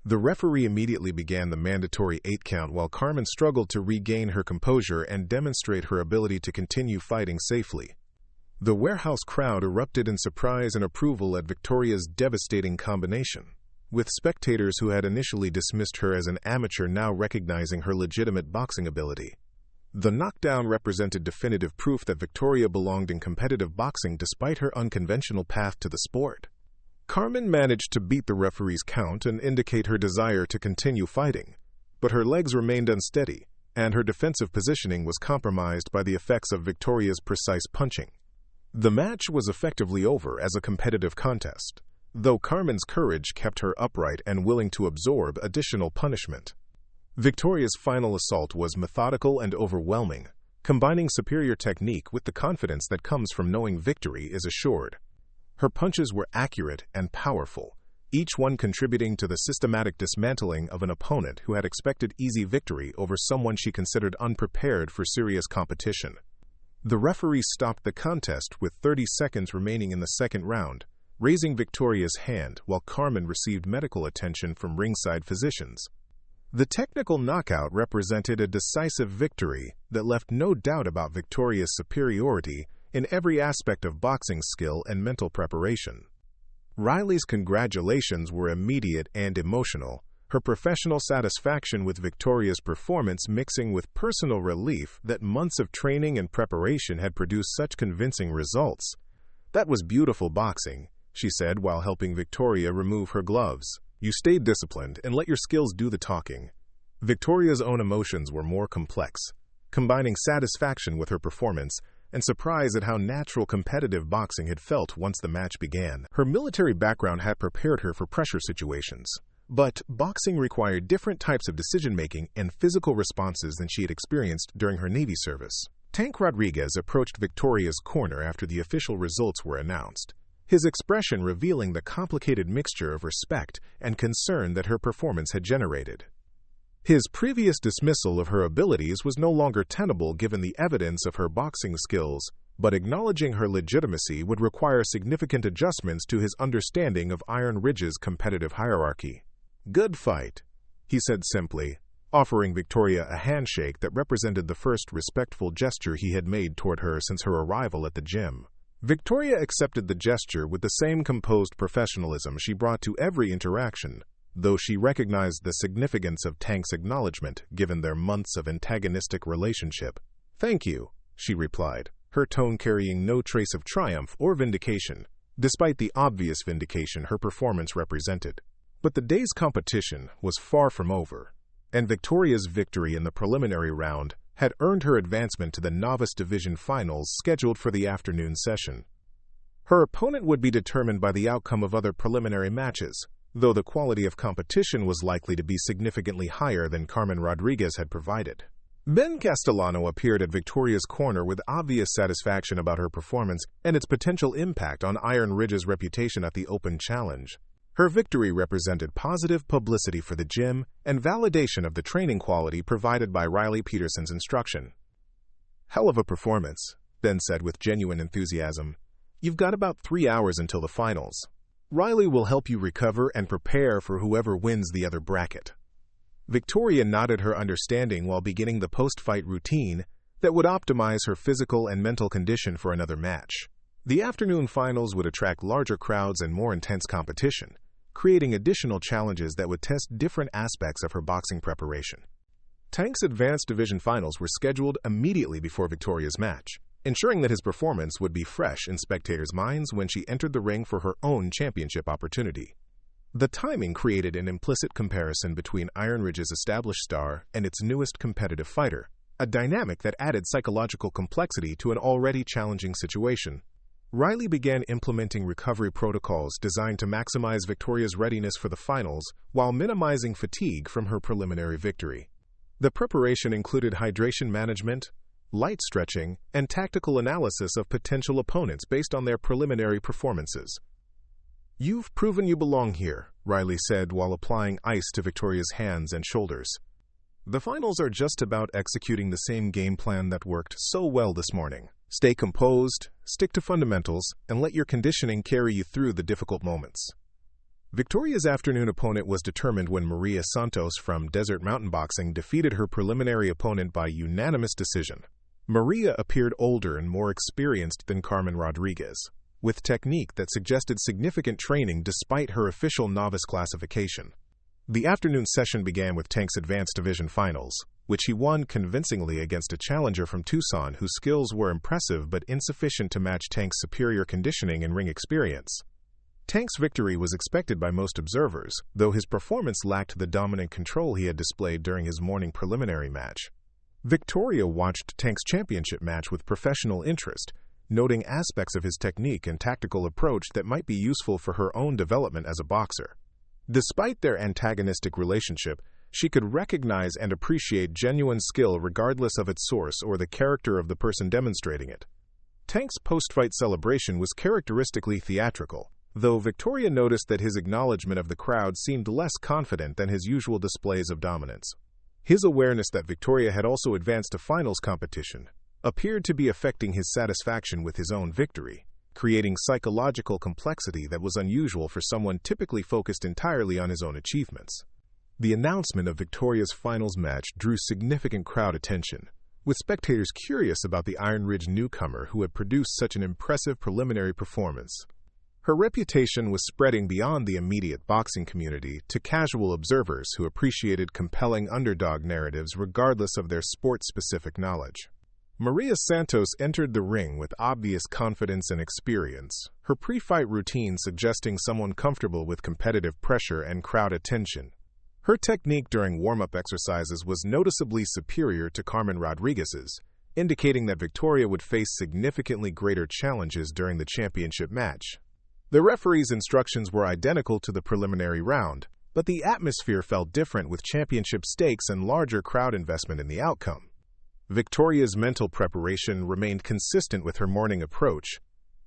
The referee immediately began the mandatory 8 count while Carmen struggled to regain her composure and demonstrate her ability to continue fighting safely. The warehouse crowd erupted in surprise and approval at Victoria's devastating combination, with spectators who had initially dismissed her as an amateur now recognizing her legitimate boxing ability. The knockdown represented definitive proof that Victoria belonged in competitive boxing despite her unconventional path to the sport. Carmen managed to beat the referee's count and indicate her desire to continue fighting, but her legs remained unsteady, and her defensive positioning was compromised by the effects of Victoria's precise punching. The match was effectively over as a competitive contest, though Carmen's courage kept her upright and willing to absorb additional punishment. Victoria's final assault was methodical and overwhelming, combining superior technique with the confidence that comes from knowing victory is assured. Her punches were accurate and powerful, each one contributing to the systematic dismantling of an opponent who had expected easy victory over someone she considered unprepared for serious competition. The referee stopped the contest with 30 seconds remaining in the second round, raising Victoria's hand while Carmen received medical attention from ringside physicians. The technical knockout represented a decisive victory that left no doubt about Victoria's superiority in every aspect of boxing skill and mental preparation. Riley's congratulations were immediate and emotional, her professional satisfaction with Victoria's performance mixing with personal relief that months of training and preparation had produced such convincing results. "That was beautiful boxing," she said while helping Victoria remove her gloves. "You stayed disciplined and let your skills do the talking." Victoria's own emotions were more complex. combining satisfaction with her performance and surprise at how natural competitive boxing had felt once the match began. Her military background had prepared her for pressure situations, but boxing required different types of decision-making and physical responses than she had experienced during her Navy service. Tank Rodriguez approached Victoria's corner after the official results were announced, his expression revealing the complicated mixture of respect and concern that her performance had generated. His previous dismissal of her abilities was no longer tenable given the evidence of her boxing skills, but acknowledging her legitimacy would require significant adjustments to his understanding of Iron Ridge's competitive hierarchy. "Good fight," he said simply, offering Victoria a handshake that represented the first respectful gesture he had made toward her since her arrival at the gym. Victoria accepted the gesture with the same composed professionalism she brought to every interaction, though she recognized the significance of Tank's acknowledgement given their months of antagonistic relationship. "Thank you," she replied, her tone carrying no trace of triumph or vindication, despite the obvious vindication her performance represented. But the day's competition was far from over, and Victoria's victory in the preliminary round had earned her advancement to the novice division finals scheduled for the afternoon session. Her opponent would be determined by the outcome of other preliminary matches, though the quality of competition was likely to be significantly higher than Carmen Rodriguez had provided. Ben Castellano appeared at Victoria's corner with obvious satisfaction about her performance and its potential impact on Iron Ridge's reputation at the Open Challenge. Her victory represented positive publicity for the gym and validation of the training quality provided by Riley Peterson's instruction. "Hell of a performance," Ben said with genuine enthusiasm. "You've got about 3 hours until the finals. Riley will help you recover and prepare for whoever wins the other bracket." Victoria nodded her understanding while beginning the post-fight routine that would optimize her physical and mental condition for another match. The afternoon finals would attract larger crowds and more intense competition, creating additional challenges that would test different aspects of her boxing preparation. Tank's advanced division finals were scheduled immediately before Victoria's match, ensuring that his performance would be fresh in spectators' minds when she entered the ring for her own championship opportunity. The timing created an implicit comparison between Iron Ridge's established star and its newest competitive fighter, a dynamic that added psychological complexity to an already challenging situation. Riley began implementing recovery protocols designed to maximize Victoria's readiness for the finals while minimizing fatigue from her preliminary victory. The preparation included hydration management, light stretching, and tactical analysis of potential opponents based on their preliminary performances. "You've proven you belong here," Riley said while applying ice to Victoria's hands and shoulders. "The finals are just about executing the same game plan that worked so well this morning. Stay composed, stick to fundamentals, and let your conditioning carry you through the difficult moments." Victoria's afternoon opponent was determined when Maria Santos from Desert Mountain Boxing defeated her preliminary opponent by unanimous decision. Maria appeared older and more experienced than Carmen Rodriguez, with technique that suggested significant training despite her official novice classification. The afternoon session began with Tank's advanced division finals, which he won convincingly against a challenger from Tucson whose skills were impressive but insufficient to match Tank's superior conditioning and ring experience. Tank's victory was expected by most observers, though his performance lacked the dominant control he had displayed during his morning preliminary match. Victoria watched Tank's championship match with professional interest, noting aspects of his technique and tactical approach that might be useful for her own development as a boxer. Despite their antagonistic relationship, she could recognize and appreciate genuine skill regardless of its source or the character of the person demonstrating it. Tank's post-fight celebration was characteristically theatrical, though Victoria noticed that his acknowledgement of the crowd seemed less confident than his usual displays of dominance. His awareness that Victoria had also advanced to finals competition appeared to be affecting his satisfaction with his own victory, creating psychological complexity that was unusual for someone typically focused entirely on his own achievements. The announcement of Victoria's finals match drew significant crowd attention, with spectators curious about the Iron Ridge newcomer who had produced such an impressive preliminary performance. Her reputation was spreading beyond the immediate boxing community to casual observers who appreciated compelling underdog narratives regardless of their sport-specific knowledge. Maria Santos entered the ring with obvious confidence and experience, her pre-fight routine suggesting someone comfortable with competitive pressure and crowd attention. Her technique during warm-up exercises was noticeably superior to Carmen Rodriguez's, indicating that Victoria would face significantly greater challenges during the championship match. The referee's instructions were identical to the preliminary round, but the atmosphere felt different with championship stakes and larger crowd investment in the outcome. Victoria's mental preparation remained consistent with her morning approach,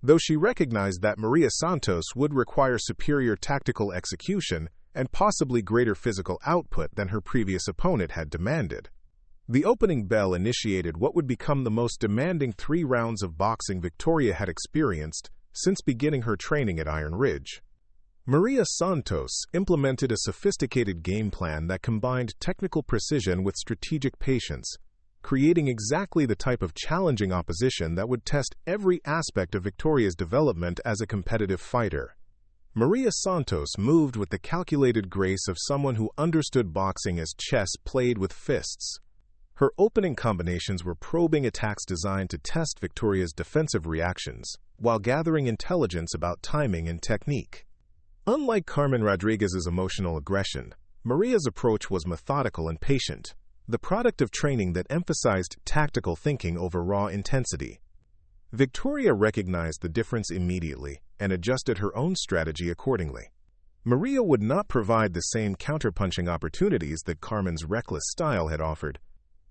though she recognized that Maria Santos would require superior tactical execution and possibly greater physical output than her previous opponent had demanded. The opening bell initiated what would become the most demanding 3 rounds of boxing Victoria had experienced since beginning her training at Iron Ridge. Maria Santos implemented a sophisticated game plan that combined technical precision with strategic patience, creating exactly the type of challenging opposition that would test every aspect of Victoria's development as a competitive fighter. Maria Santos moved with the calculated grace of someone who understood boxing as chess played with fists. Her opening combinations were probing attacks designed to test Victoria's defensive reactions, while gathering intelligence about timing and technique. Unlike Carmen Rodriguez's emotional aggression, Maria's approach was methodical and patient, the product of training that emphasized tactical thinking over raw intensity. Victoria recognized the difference immediately and adjusted her own strategy accordingly. Maria would not provide the same counterpunching opportunities that Carmen's reckless style had offered.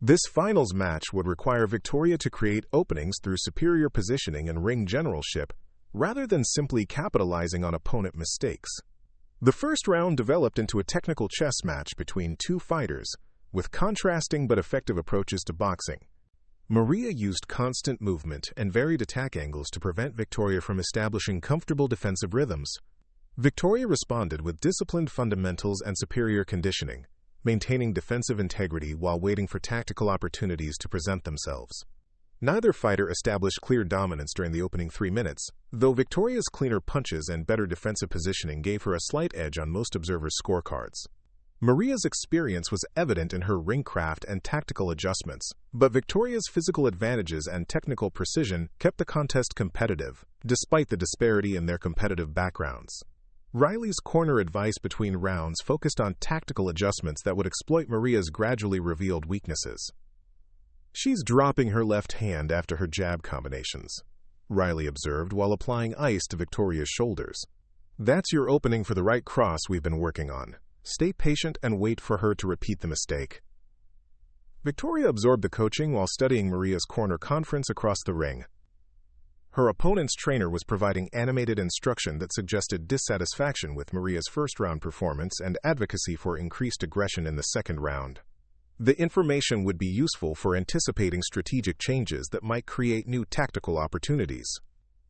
This finals match would require Victoria to create openings through superior positioning and ring generalship, rather than simply capitalizing on opponent mistakes. The first round developed into a technical chess match between 2 fighters, with contrasting but effective approaches to boxing. Maria used constant movement and varied attack angles to prevent Victoria from establishing comfortable defensive rhythms. Victoria responded with disciplined fundamentals and superior conditioning, maintaining defensive integrity while waiting for tactical opportunities to present themselves. Neither fighter established clear dominance during the opening 3 minutes, though Victoria's cleaner punches and better defensive positioning gave her a slight edge on most observers' scorecards. Maria's experience was evident in her ring craft and tactical adjustments, but Victoria's physical advantages and technical precision kept the contest competitive, despite the disparity in their competitive backgrounds. Riley's corner advice between rounds focused on tactical adjustments that would exploit Maria's gradually revealed weaknesses. "She's dropping her left hand after her jab combinations," Riley observed while applying ice to Victoria's shoulders. "That's your opening for the right cross we've been working on. Stay patient and wait for her to repeat the mistake." Victoria absorbed the coaching while studying Maria's corner conference across the ring. Her opponent's trainer was providing animated instruction that suggested dissatisfaction with Maria's first-round performance and advocacy for increased aggression in the second round. The information would be useful for anticipating strategic changes that might create new tactical opportunities.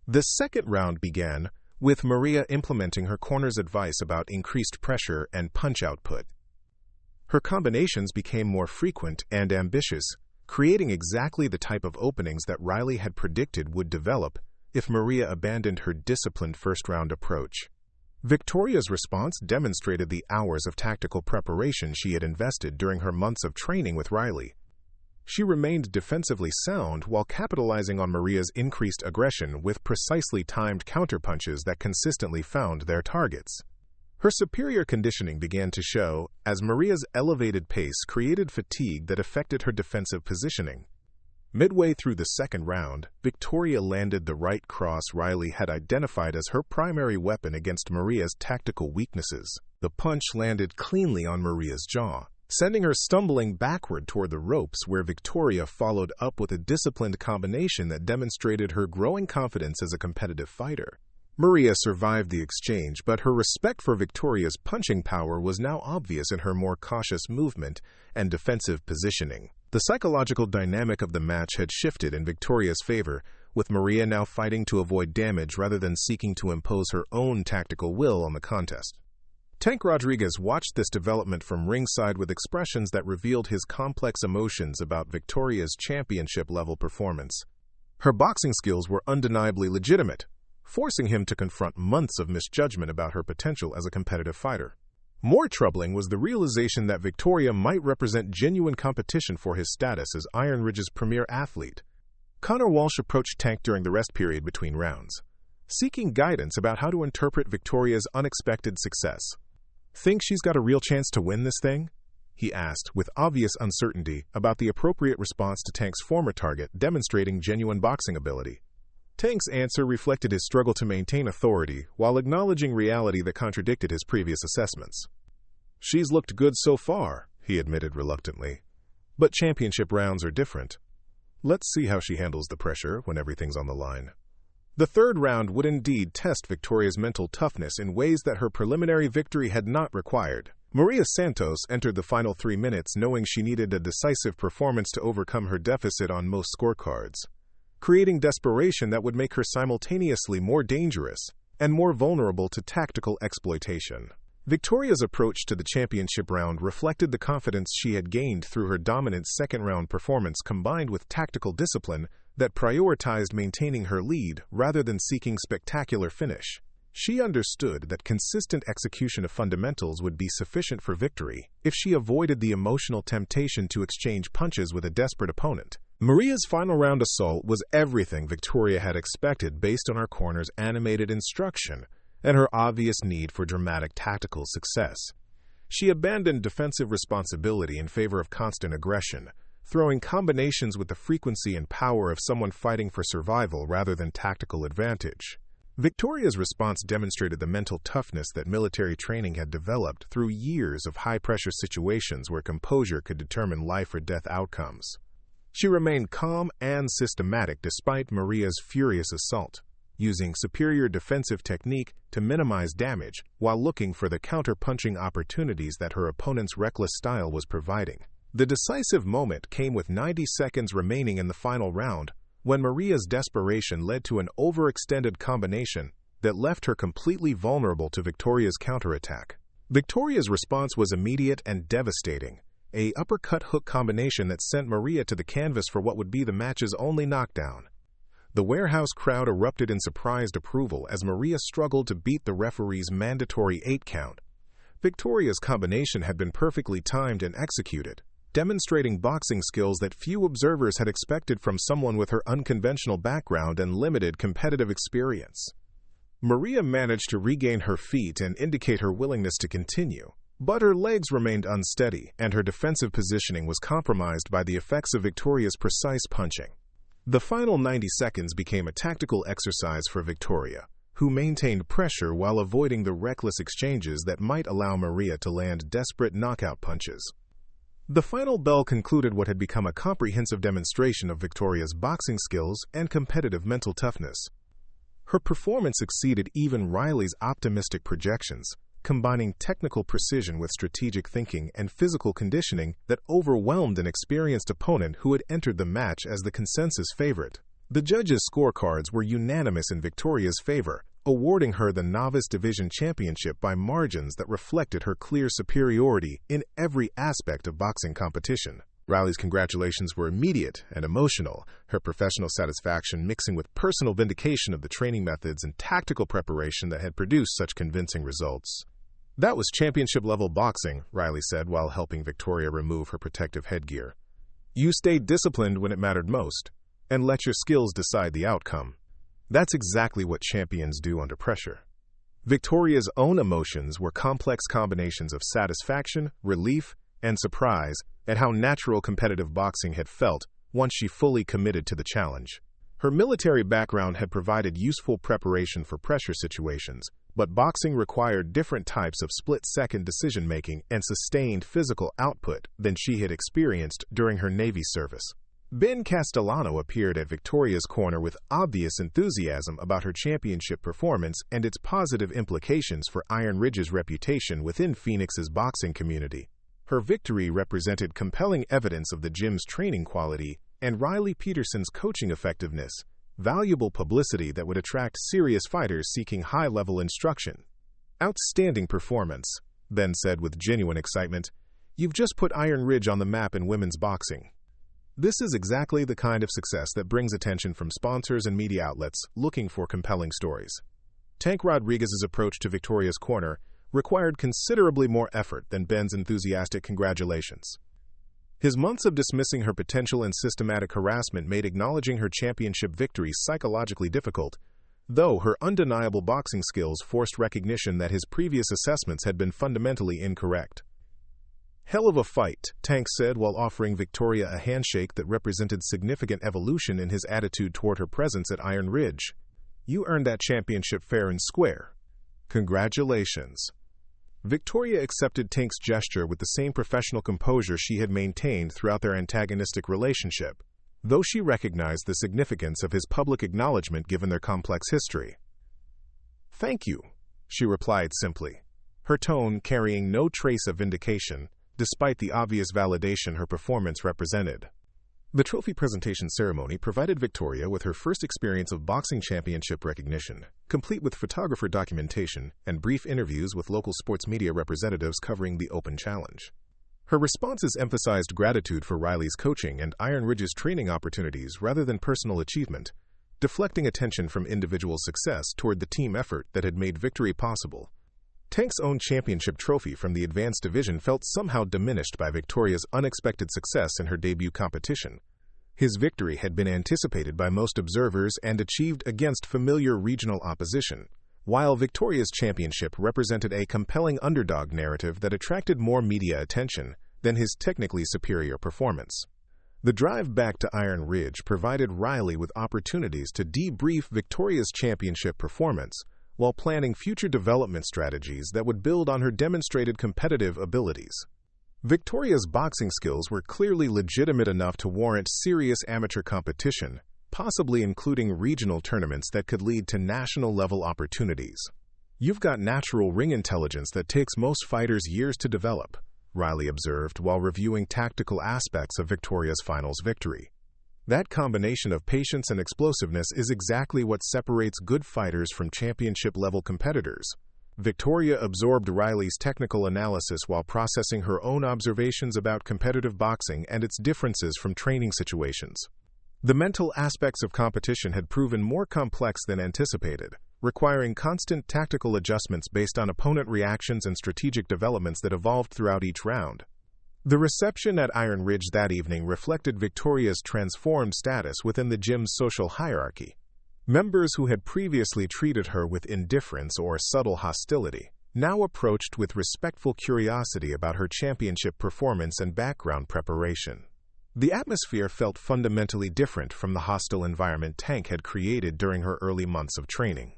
The second round began with Maria implementing her corner's advice about increased pressure and punch output. Her combinations became more frequent and ambitious, creating exactly the type of openings that Riley had predicted would develop if Maria abandoned her disciplined first-round approach. Victoria's response demonstrated the hours of tactical preparation she had invested during her months of training with Riley. She remained defensively sound while capitalizing on Maria's increased aggression with precisely timed counterpunches that consistently found their targets. Her superior conditioning began to show as Maria's elevated pace created fatigue that affected her defensive positioning. Midway through the second round, Victoria landed the right cross Riley had identified as her primary weapon against Maria's tactical weaknesses. The punch landed cleanly on Maria's jaw, sending her stumbling backward toward the ropes, where Victoria followed up with a disciplined combination that demonstrated her growing confidence as a competitive fighter. Maria survived the exchange, but her respect for Victoria's punching power was now obvious in her more cautious movement and defensive positioning. The psychological dynamic of the match had shifted in Victoria's favor, with Maria now fighting to avoid damage rather than seeking to impose her own tactical will on the contest. Tank Rodriguez watched this development from ringside with expressions that revealed his complex emotions about Victoria's championship-level performance. Her boxing skills were undeniably legitimate, forcing him to confront months of misjudgment about her potential as a competitive fighter. More troubling was the realization that Victoria might represent genuine competition for his status as Iron Ridge's premier athlete. Connor Walsh approached Tank during the rest period between rounds, seeking guidance about how to interpret Victoria's unexpected success. "Think she's got a real chance to win this thing?" he asked, with obvious uncertainty about the appropriate response to Tank's former target, demonstrating genuine boxing ability. Tank's answer reflected his struggle to maintain authority while acknowledging reality that contradicted his previous assessments. "She's looked good so far," he admitted reluctantly. "But championship rounds are different. Let's see how she handles the pressure when everything's on the line." The third round would indeed test Victoria's mental toughness in ways that her preliminary victory had not required. Maria Santos entered the final 3 minutes knowing she needed a decisive performance to overcome her deficit on most scorecards, creating desperation that would make her simultaneously more dangerous and more vulnerable to tactical exploitation. Victoria's approach to the championship round reflected the confidence she had gained through her dominant second-round performance combined with tactical discipline that prioritized maintaining her lead rather than seeking spectacular finish. She understood that consistent execution of fundamentals would be sufficient for victory if she avoided the emotional temptation to exchange punches with a desperate opponent. Maria's final round assault was everything Victoria had expected based on her corner's animated instruction and her obvious need for dramatic tactical success. She abandoned defensive responsibility in favor of constant aggression, throwing combinations with the frequency and power of someone fighting for survival rather than tactical advantage. Victoria's response demonstrated the mental toughness that military training had developed through years of high-pressure situations where composure could determine life-or-death outcomes. She remained calm and systematic despite Maria's furious assault, using superior defensive technique to minimize damage while looking for the counter-punching opportunities that her opponent's reckless style was providing. The decisive moment came with 90 seconds remaining in the final round, when Maria's desperation led to an overextended combination that left her completely vulnerable to Victoria's counterattack. Victoria's response was immediate and devastating, an uppercut-hook combination that sent Maria to the canvas for what would be the match's only knockdown. The warehouse crowd erupted in surprised approval as Maria struggled to beat the referee's mandatory 8 count. Victoria's combination had been perfectly timed and executed, demonstrating boxing skills that few observers had expected from someone with her unconventional background and limited competitive experience. Maria managed to regain her feet and indicate her willingness to continue, but her legs remained unsteady and her defensive positioning was compromised by the effects of Victoria's precise punching. The final 90 seconds became a tactical exercise for Victoria, who maintained pressure while avoiding the reckless exchanges that might allow Maria to land desperate knockout punches. The final bell concluded what had become a comprehensive demonstration of Victoria's boxing skills and competitive mental toughness. Her performance exceeded even Riley's optimistic projections, combining technical precision with strategic thinking and physical conditioning that overwhelmed an experienced opponent who had entered the match as the consensus favorite. The judges' scorecards were unanimous in Victoria's favor, awarding her the Novice Division Championship by margins that reflected her clear superiority in every aspect of boxing competition. Riley's congratulations were immediate and emotional, her professional satisfaction mixing with personal vindication of the training methods and tactical preparation that had produced such convincing results. "That was championship-level boxing," Riley said while helping Victoria remove her protective headgear. "You stayed disciplined when it mattered most, and let your skills decide the outcome. That's exactly what champions do under pressure." Victoria's own emotions were complex combinations of satisfaction, relief, and surprise at how natural competitive boxing had felt once she fully committed to the challenge. Her military background had provided useful preparation for pressure situations, but boxing required different types of split-second decision-making and sustained physical output than she had experienced during her Navy service. Ben Castellano appeared at Victoria's corner with obvious enthusiasm about her championship performance and its positive implications for Iron Ridge's reputation within Phoenix's boxing community. Her victory represented compelling evidence of the gym's training quality and Riley Peterson's coaching effectiveness, valuable publicity that would attract serious fighters seeking high-level instruction. "Outstanding performance," Ben said with genuine excitement. "You've just put Iron Ridge on the map in women's boxing." This is exactly the kind of success that brings attention from sponsors and media outlets looking for compelling stories. Tank Rodriguez's approach to Victoria's corner required considerably more effort than Ben's enthusiastic congratulations. His months of dismissing her potential and systematic harassment made acknowledging her championship victory psychologically difficult, though her undeniable boxing skills forced recognition that his previous assessments had been fundamentally incorrect. "Hell of a fight," Tank said while offering Victoria a handshake that represented significant evolution in his attitude toward her presence at Iron Ridge. "You earned that championship fair and square. Congratulations." Victoria accepted Tank's gesture with the same professional composure she had maintained throughout their antagonistic relationship, though she recognized the significance of his public acknowledgement given their complex history. "Thank you," she replied simply, her tone carrying no trace of vindication, despite the obvious validation her performance represented. The trophy presentation ceremony provided Victoria with her first experience of boxing championship recognition, complete with photographer documentation and brief interviews with local sports media representatives covering the open challenge. Her responses emphasized gratitude for Riley's coaching and Iron Ridge's training opportunities rather than personal achievement, deflecting attention from individual success toward the team effort that had made victory possible. Tank's own championship trophy from the advanced division felt somehow diminished by Victoria's unexpected success in her debut competition. His victory had been anticipated by most observers and achieved against familiar regional opposition, while Victoria's championship represented a compelling underdog narrative that attracted more media attention than his technically superior performance. The drive back to Iron Ridge provided Riley with opportunities to debrief Victoria's championship performance, while planning future development strategies that would build on her demonstrated competitive abilities. Victoria's boxing skills were clearly legitimate enough to warrant serious amateur competition, possibly including regional tournaments that could lead to national-level opportunities. "You've got natural ring intelligence that takes most fighters years to develop," Riley observed while reviewing tactical aspects of Victoria's finals victory. "That combination of patience and explosiveness is exactly what separates good fighters from championship-level competitors." Victoria absorbed Riley's technical analysis while processing her own observations about competitive boxing and its differences from training situations. The mental aspects of competition had proven more complex than anticipated, requiring constant tactical adjustments based on opponent reactions and strategic developments that evolved throughout each round. The reception at Iron Ridge that evening reflected Victoria's transformed status within the gym's social hierarchy. Members who had previously treated her with indifference or subtle hostility now approached with respectful curiosity about her championship performance and background preparation. The atmosphere felt fundamentally different from the hostile environment Tank had created during her early months of training.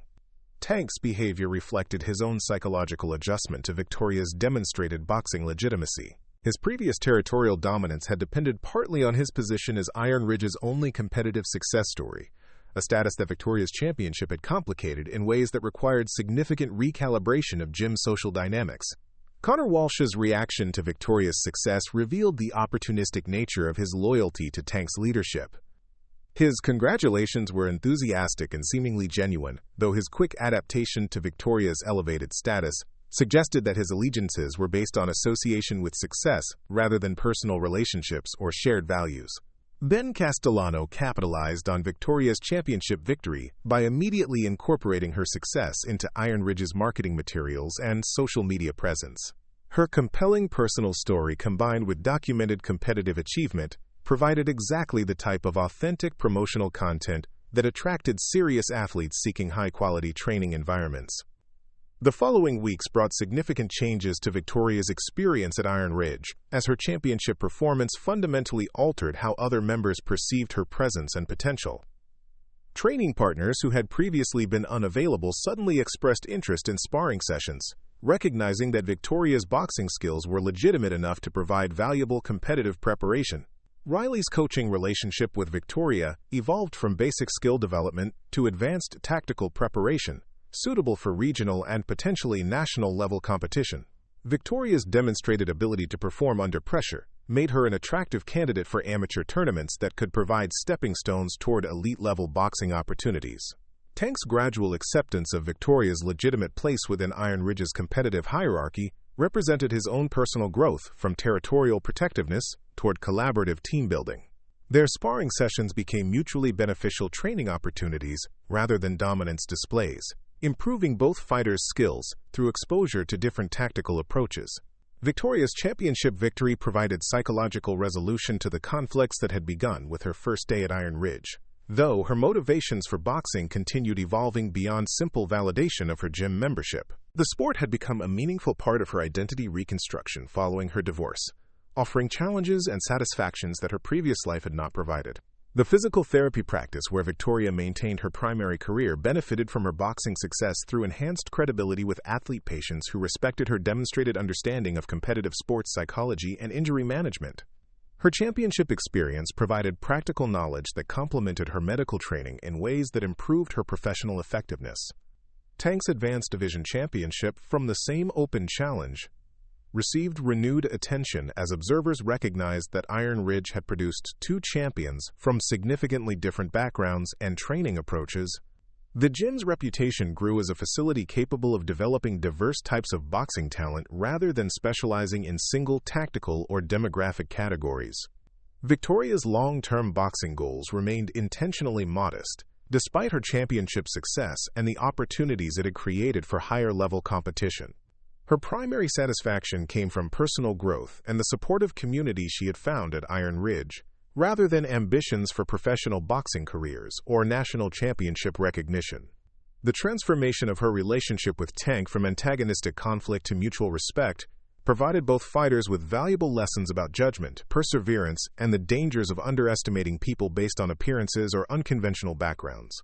Tank's behavior reflected his own psychological adjustment to Victoria's demonstrated boxing legitimacy. His previous territorial dominance had depended partly on his position as Iron Ridge's only competitive success story, a status that Victoria's championship had complicated in ways that required significant recalibration of gym social dynamics. Connor Walsh's reaction to Victoria's success revealed the opportunistic nature of his loyalty to Tank's leadership. His congratulations were enthusiastic and seemingly genuine, though his quick adaptation to Victoria's elevated status suggested that his allegiances were based on association with success rather than personal relationships or shared values. Ben Castellano capitalized on Victoria's championship victory by immediately incorporating her success into Iron Ridge's marketing materials and social media presence. Her compelling personal story combined with documented competitive achievement provided exactly the type of authentic promotional content that attracted serious athletes seeking high-quality training environments. The following weeks brought significant changes to Victoria's experience at Iron Ridge, as her championship performance fundamentally altered how other members perceived her presence and potential. Training partners who had previously been unavailable suddenly expressed interest in sparring sessions, recognizing that Victoria's boxing skills were legitimate enough to provide valuable competitive preparation. Riley's coaching relationship with Victoria evolved from basic skill development to advanced tactical preparation, suitable for regional and potentially national-level competition. Victoria's demonstrated ability to perform under pressure made her an attractive candidate for amateur tournaments that could provide stepping stones toward elite-level boxing opportunities. Tank's gradual acceptance of Victoria's legitimate place within Iron Ridge's competitive hierarchy represented his own personal growth from territorial protectiveness toward collaborative team building. Their sparring sessions became mutually beneficial training opportunities rather than dominance displays, improving both fighters' skills through exposure to different tactical approaches. Victoria's championship victory provided psychological resolution to the conflicts that had begun with her first day at Iron Ridge. though her motivations for boxing continued evolving beyond simple validation of her gym membership. The sport had become a meaningful part of her identity reconstruction following her divorce, offering challenges and satisfactions that her previous life had not provided. The physical therapy practice where Victoria maintained her primary career benefited from her boxing success through enhanced credibility with athlete patients who respected her demonstrated understanding of competitive sports psychology and injury management. Her championship experience provided practical knowledge that complemented her medical training in ways that improved her professional effectiveness. Tank's Advanced Division Championship from the same open challenge received renewed attention as observers recognized that Iron Ridge had produced two champions from significantly different backgrounds and training approaches. The gym's reputation grew as a facility capable of developing diverse types of boxing talent rather than specializing in single tactical or demographic categories. Victoria's long-term boxing goals remained intentionally modest, despite her championship success and the opportunities it had created for higher-level competition. Her primary satisfaction came from personal growth and the supportive community she had found at Iron Ridge, rather than ambitions for professional boxing careers or national championship recognition. The transformation of her relationship with Tank from antagonistic conflict to mutual respect provided both fighters with valuable lessons about judgment, perseverance, and the dangers of underestimating people based on appearances or unconventional backgrounds.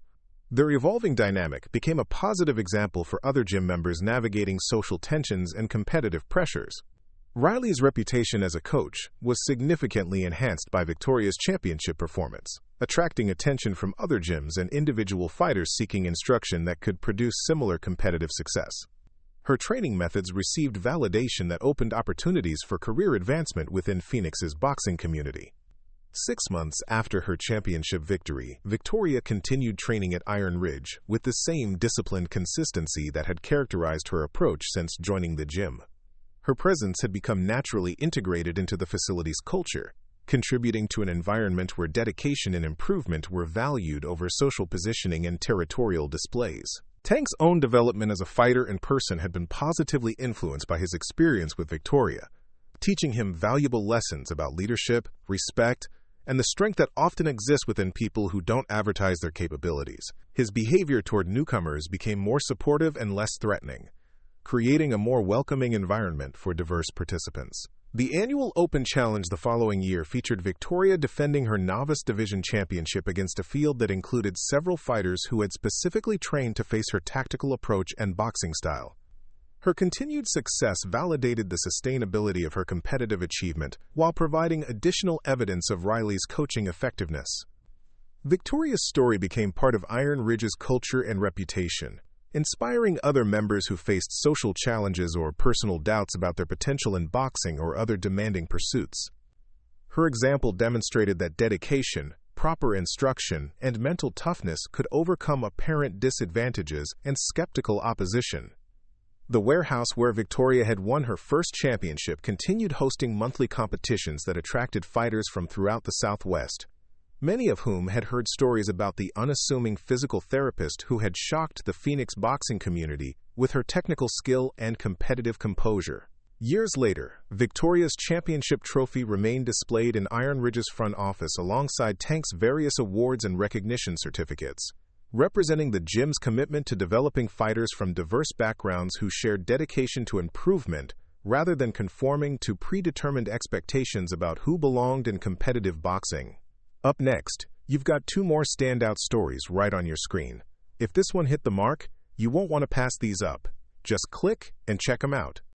Their evolving dynamic became a positive example for other gym members navigating social tensions and competitive pressures. Riley's reputation as a coach was significantly enhanced by Victoria's championship performance, attracting attention from other gyms and individual fighters seeking instruction that could produce similar competitive success. Her training methods received validation that opened opportunities for career advancement within Phoenix's boxing community. 6 months after her championship victory, Victoria continued training at Iron Ridge with the same disciplined consistency that had characterized her approach since joining the gym. Her presence had become naturally integrated into the facility's culture, contributing to an environment where dedication and improvement were valued over social positioning and territorial displays. Tank's own development as a fighter and person had been positively influenced by his experience with Victoria, teaching him valuable lessons about leadership, respect, and the strength that often exists within people who don't advertise their capabilities. His behavior toward newcomers became more supportive and less threatening, creating a more welcoming environment for diverse participants. The annual Open Challenge the following year featured Victoria defending her Novice Division Championship against a field that included several fighters who had specifically trained to face her tactical approach and boxing style. Her continued success validated the sustainability of her competitive achievement while providing additional evidence of Riley's coaching effectiveness. Victoria's story became part of Iron Ridge's culture and reputation, inspiring other members who faced social challenges or personal doubts about their potential in boxing or other demanding pursuits. Her example demonstrated that dedication, proper instruction, and mental toughness could overcome apparent disadvantages and skeptical opposition. The warehouse where Victoria had won her first championship continued hosting monthly competitions that attracted fighters from throughout the Southwest, many of whom had heard stories about the unassuming physical therapist who had shocked the Phoenix boxing community with her technical skill and competitive composure. Years later, Victoria's championship trophy remained displayed in Iron Ridge's front office alongside Tank's various awards and recognition certificates, representing the gym's commitment to developing fighters from diverse backgrounds who shared dedication to improvement rather than conforming to predetermined expectations about who belonged in competitive boxing. Up next, you've got 2 more standout stories right on your screen. If this one hit the mark, you won't want to pass these up. Just click and check them out.